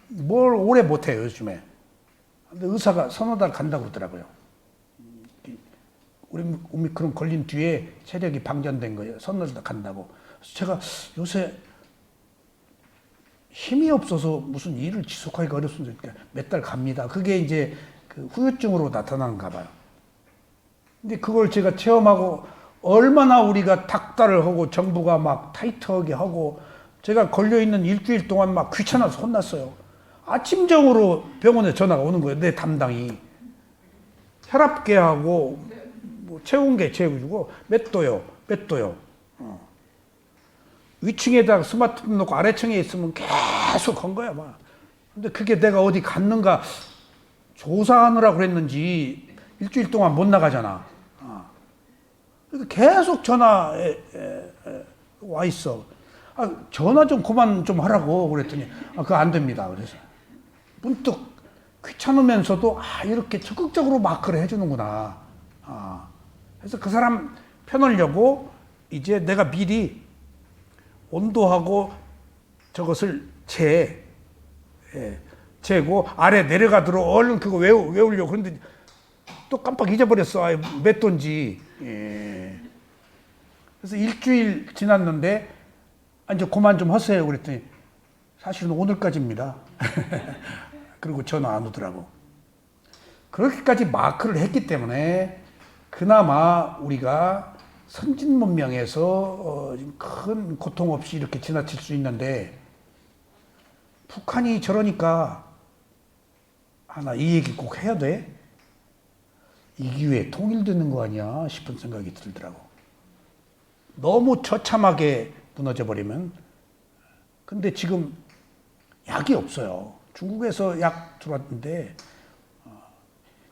뭘 오래 못해요, 요즘에. 근데 의사가 서너 달 간다고 그러더라고요. 우리 오미크론 걸린 뒤에 체력이 방전된 거예요. 서너 달 간다고. 그래서 제가 요새 힘이 없어서 무슨 일을 지속하기가 어렵습니다. 몇 달 갑니다. 그게 이제 그 후유증으로 나타나는가 봐요. 근데 그걸 제가 체험하고 얼마나 우리가 닥달을 하고 정부가 막 타이트하게 하고 제가 걸려있는 일주일 동안 막 귀찮아서 혼났어요. 아침정으로 병원에 전화가 오는 거예요. 내 담당이. 혈압계하고 뭐 체온계 재주고 몇 도요. 몇 도요. 위층에다가 스마트폰 놓고 아래층에 있으면 계속 한 거야, 막. 근데 그게 내가 어디 갔는가 조사하느라고 그랬는지 일주일 동안 못 나가잖아. 계속 전화에 와 있어. 전화 좀 그만 좀 하라고 그랬더니 그거 안 됩니다. 그래서 문득 귀찮으면서도 이렇게 적극적으로 마크를 해주는구나. 그래서 그 사람 편하려고 이제 내가 미리 온도하고 저것을 재고 아래 내려가도록 얼른 그거 외우려고. 그런데 또 깜빡 잊어버렸어. 몇 도인지. 그래서 일주일 지났는데 이제 그만 좀 하세요. 그랬더니 사실은 오늘까지입니다. 그리고 전화 안 오더라고. 그렇게까지 마크를 했기 때문에 그나마 우리가 선진 문명에서 큰 고통 없이 이렇게 지나칠 수 있는데 북한이 저러니까 나 이 얘기 꼭 해야 돼? 이 기회에 통일되는 거 아니야 싶은 생각이 들더라고. 너무 처참하게 무너져 버리면. 근데 지금 약이 없어요. 중국에서 약 들어왔는데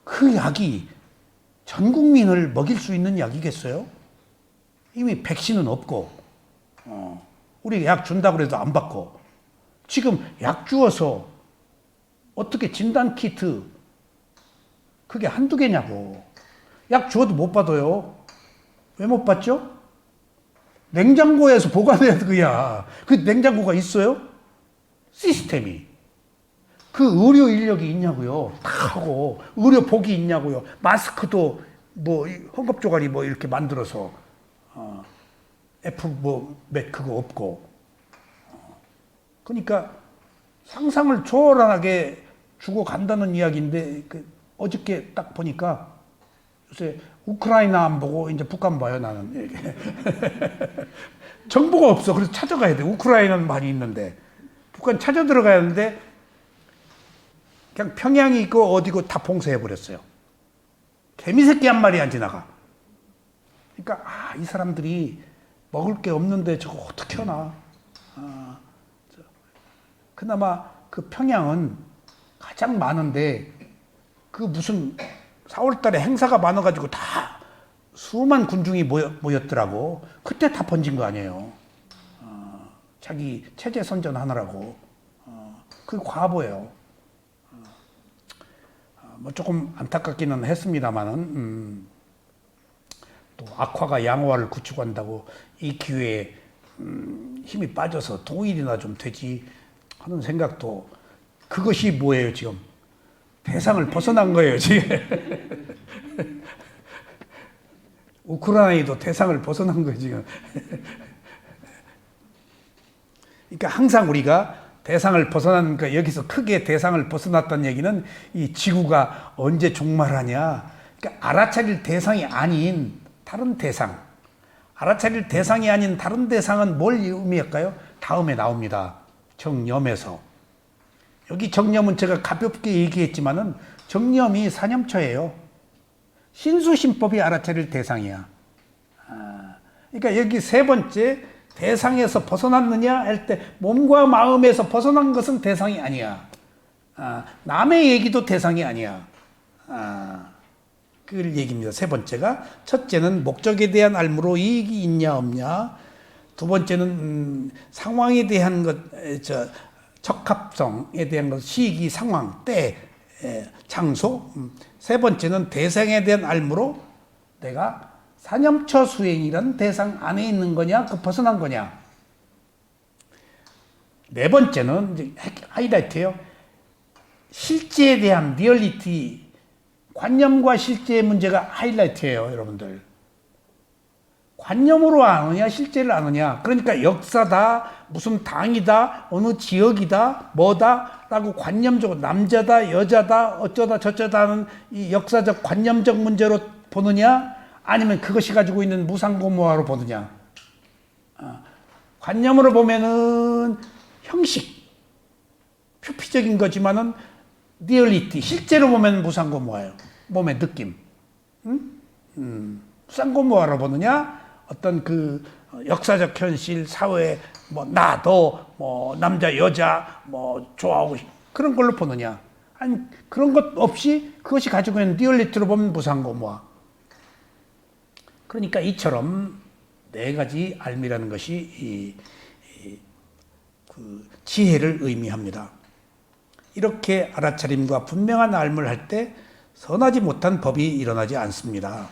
그 약이 전 국민을 먹일 수 있는 약이겠어요? 이미 백신은 없고 우리 약 준다고 해도 안 받고 지금 약 주어서 어떻게 진단 키트 그게 한두 개냐고. 약 주어도 못 받아요. 왜 못 받죠? 냉장고에서 보관해야 그야. 그 냉장고가 있어요? 시스템이. 그 의료 인력이 있냐고요. 다 하고 의료복이 있냐고요. 마스크도 뭐 헝겊조가리 뭐 이렇게 만들어서 F 몇 그거 없고. 그러니까 상상을 초월하게 주고 간다는 이야기인데 어저께 딱 보니까 요새 우크라이나 안 보고 이제 북한 봐요 나는. 정보가 없어. 그래서 찾아가야 돼. 우크라이나는 많이 있는데 북한 찾아 들어가야 하는데 그냥 평양이 있고 어디고 다 봉쇄해 버렸어요. 개미새끼 한 마리 안 지나가. 그러니까 이 사람들이 먹을 게 없는데 저거 어떻게 하나. 그나마 그 평양은 가장 많은데 그 무슨 4월 달에 행사가 많아가지고 다 수만 군중이 모였더라고. 그때 다 번진 거 아니에요. 자기 체제 선전하느라고. 그게 과보예요. 뭐 조금 안타깝기는 했습니다만은 또 악화가 양화를 구축한다고 이 기회에 힘이 빠져서 통일이나 좀 되지 하는 생각도 그것이 뭐예요 지금 대상을 벗어난 거예요 지금. 우크라이나도 대상을 벗어난 거예요 지금. 그러니까 항상 우리가 대상을 벗어난 거 여기서 크게 대상을 벗어났다는 얘기는 이 지구가 언제 종말하냐. 그러니까 알아차릴 대상이 아닌 다른 대상. 알아차릴 대상이 아닌 다른 대상은 뭘 의미할까요? 다음에 나옵니다. 정념에서. 여기 정념은 제가 가볍게 얘기했지만은 정념이 사념처예요. 신수신법이 알아차릴 대상이야. 그러니까 여기 세 번째 대상에서 벗어났느냐 할 때 몸과 마음에서 벗어난 것은 대상이 아니야. 남의 얘기도 대상이 아니야. 그걸 얘기입니다. 세 번째가 첫째는 목적에 대한 알무로 이익이 있냐 없냐. 두 번째는 상황에 대한 것, 적합성에 대한 것, 시기, 상황, 때, 장소. 세 번째는 대상에 대한 알무로 내가 사념처 수행이라는 대상 안에 있는 거냐, 그 벗어난 거냐. 네 번째는 이제 하이라이트예요. 실제에 대한 리얼리티, 관념과 실제의 문제가 하이라이트예요, 여러분들. 관념으로 아느냐, 실제를 아느냐. 그러니까 역사다, 무슨 당이다, 어느 지역이다, 뭐다라고 관념적으로 남자다, 여자다, 어쩌다 저쩌다 하는 이 역사적 관념적 문제로 보느냐, 아니면 그것이 가지고 있는 무상고무화로 보느냐. 관념으로 보면은 형식, 표피적인 거지만은 리얼리티, 실제로 보면 무상고무화예요. 몸의 느낌. 무상고무화로 보느냐, 어떤 그 역사적 현실, 사회, 뭐 나, 너, 뭐 남자, 여자, 뭐 좋아하고 그런 걸로 보느냐. 아니 그런 것 없이 그것이 가지고 있는 리얼리티로 보면 무상고무화. 그러니까 이처럼 네 가지 알미라는 것이 그 지혜를 의미합니다. 이렇게 알아차림과 분명한 알무를 할 때 선하지 못한 법이 일어나지 않습니다.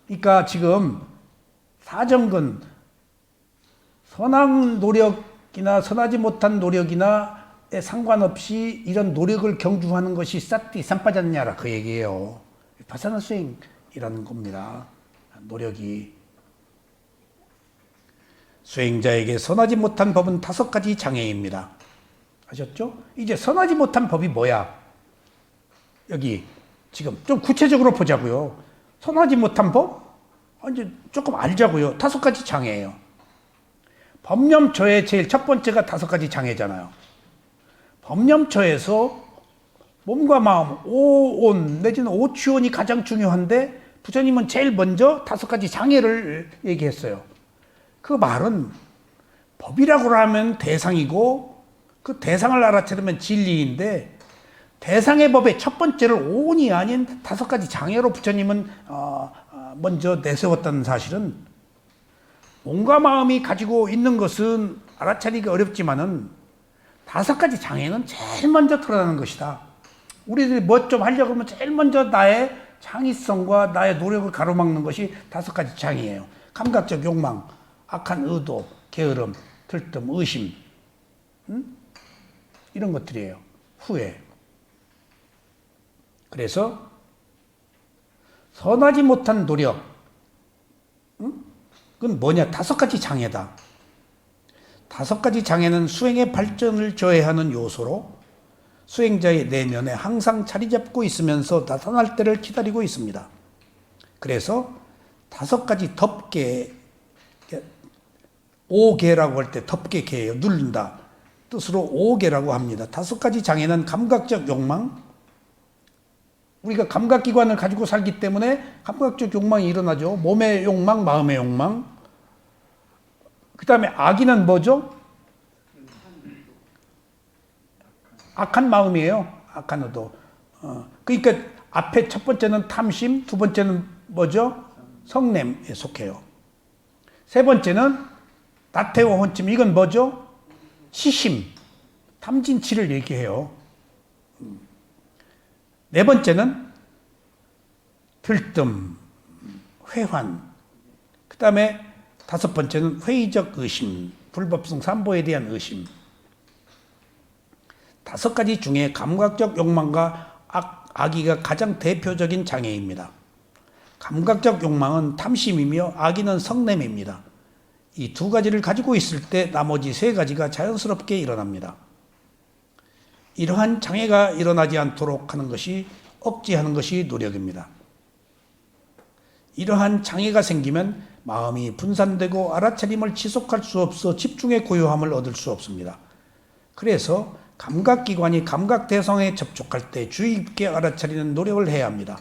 그러니까 지금 사정근 선한 노력이나 선하지 못한 노력이나에 상관없이 이런 노력을 경주하는 것이 사티 삼빠졌냐라 그 얘기예요. 바사나 수행이라는 겁니다. 노력이. 수행자에게 선하지 못한 법은 5가지 장애입니다. 아셨죠? 이제 선하지 못한 법이 뭐야? 여기 지금 좀 구체적으로 보자고요. 선하지 못한 법? 이제 조금 알자고요. 5가지 장애예요. 법념처의 제일 첫 번째가 5가지 장애잖아요. 법념처에서 몸과 마음, 오온 내지는 오취온이 가장 중요한데 부처님은 제일 먼저 5가지 장애를 얘기했어요. 그 말은 법이라고 하면 대상이고 그 대상을 알아차리면 진리인데 대상의 법의 첫 번째를 오온이 아닌 5가지 장애로 부처님은 먼저 내세웠다는 사실은 몸과 마음이 가지고 있는 것은 알아차리기 어렵지만은 다섯 가지 장애는 제일 먼저 드러나는 것이다. 우리들이 뭐 좀 하려고 하면 제일 먼저 나의 창의성과 나의 노력을 가로막는 것이 다섯 가지 장애예요. 감각적 욕망, 악한 의도, 게으름, 들뜸, 의심, 이런 것들이에요. 후회. 그래서 선하지 못한 노력, 그건 뭐냐? 다섯 가지 장애다. 다섯 가지 장애는 수행의 발전을 저해하는 요소로 수행자의 내면에 항상 자리 잡고 있으면서 나타날 때를 기다리고 있습니다. 그래서 다섯 가지 덮개, 오개라고 할 때 덮개 개예요. 누른다. 뜻으로 오개라고 합니다. 다섯 가지 장애는 감각적 욕망, 우리가 감각기관을 가지고 살기 때문에 감각적 욕망이 일어나죠. 몸의 욕망, 마음의 욕망. 그 다음에 악의는 뭐죠? 악한 마음이에요. 악한 의도. 그러니까 앞에 첫 번째는 탐심, 두 번째는 뭐죠? 성냄에 속해요. 세 번째는 나태와 혼침. 이건 뭐죠? 시심, 탐진치를 얘기해요. 네 번째는 들뜸, 회환. 그 다음에 다섯 번째는 회의적 의심, 불법성 삼보에 대한 의심. 다섯 가지 중에 감각적 욕망과 악의가 가장 대표적인 장애입니다. 감각적 욕망은 탐심이며 악의는 성냄입니다. 이 두 가지를 가지고 있을 때 나머지 세 가지가 자연스럽게 일어납니다. 이러한 장애가 일어나지 않도록 하는 것이 억제하는 것이 노력입니다. 이러한 장애가 생기면 마음이 분산되고 알아차림을 지속할 수 없어 집중의 고요함을 얻을 수 없습니다. 그래서 감각기관이 감각대상에 접촉할 때 주의 깊게 알아차리는 노력을 해야 합니다.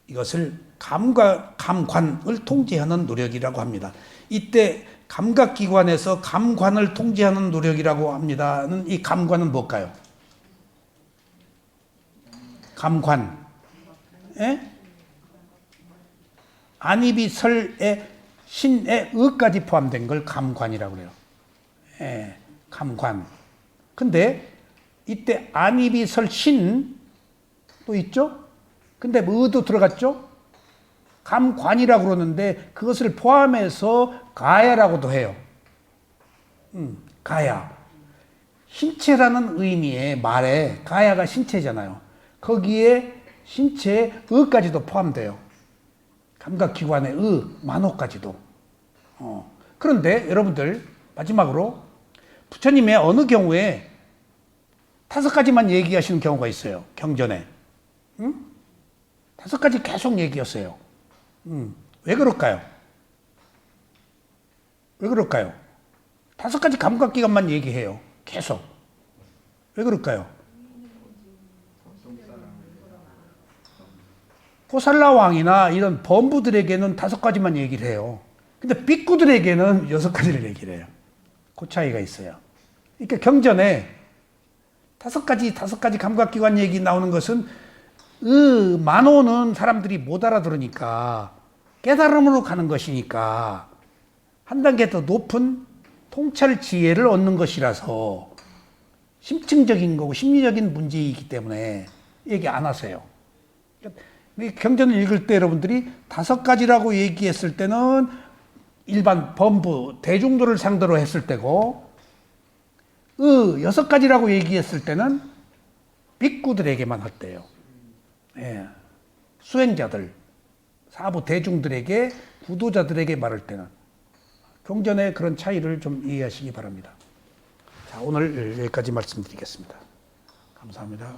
이것을 감관을 통제하는 노력이라고 합니다. 이때 감각기관에서 감관을 통제하는 노력이라고 합니다는 이 감관은 뭘까요? 감관. 예? 안입이 설에 신의 의까지 포함된 걸 감관이라고 그래요. 예, 감관. 근데 이때 안입이 설 신 또 있죠? 근데 의도 들어갔죠? 감관이라고 그러는데 그것을 포함해서 가야라고도 해요. 가야. 신체라는 의미의 말에 가야가 신체잖아요. 거기에 신체의 의까지도 포함돼요. 감각기관의 의, 만호까지도. 그런데 여러분들 마지막으로 부처님의 어느 경우에 다섯 가지만 얘기하시는 경우가 있어요. 경전에. 다섯 가지 계속 얘기했어요. 왜 그럴까요? 왜 그럴까요? 다섯 가지 감각기관만 얘기해요. 계속. 왜 그럴까요? 코살라 왕이나 이런 범부들에게는 다섯 가지만 얘기를 해요. 근데 삐꾸들에게는 여섯 가지를 얘기를 해요. 그 차이가 있어요. 그러니까 경전에 다섯 가지 감각기관 얘기 나오는 것은 만호는 사람들이 못 알아들으니까 깨달음으로 가는 것이니까 한 단계 더 높은 통찰 지혜를 얻는 것이라서 심층적인 거고 심리적인 문제이기 때문에 얘기 안 하세요. 경전을 읽을 때 여러분들이 다섯 가지라고 얘기했을 때는 일반 범부, 대중들을 상대로 했을 때고 여섯 가지라고 얘기했을 때는 빅구들에게만 할 때예요. 예. 수행자들, 사부 대중들에게, 구도자들에게 말할 때는 경전의 그런 차이를 좀 이해하시기 바랍니다. 자, 오늘 여기까지 말씀드리겠습니다. 감사합니다.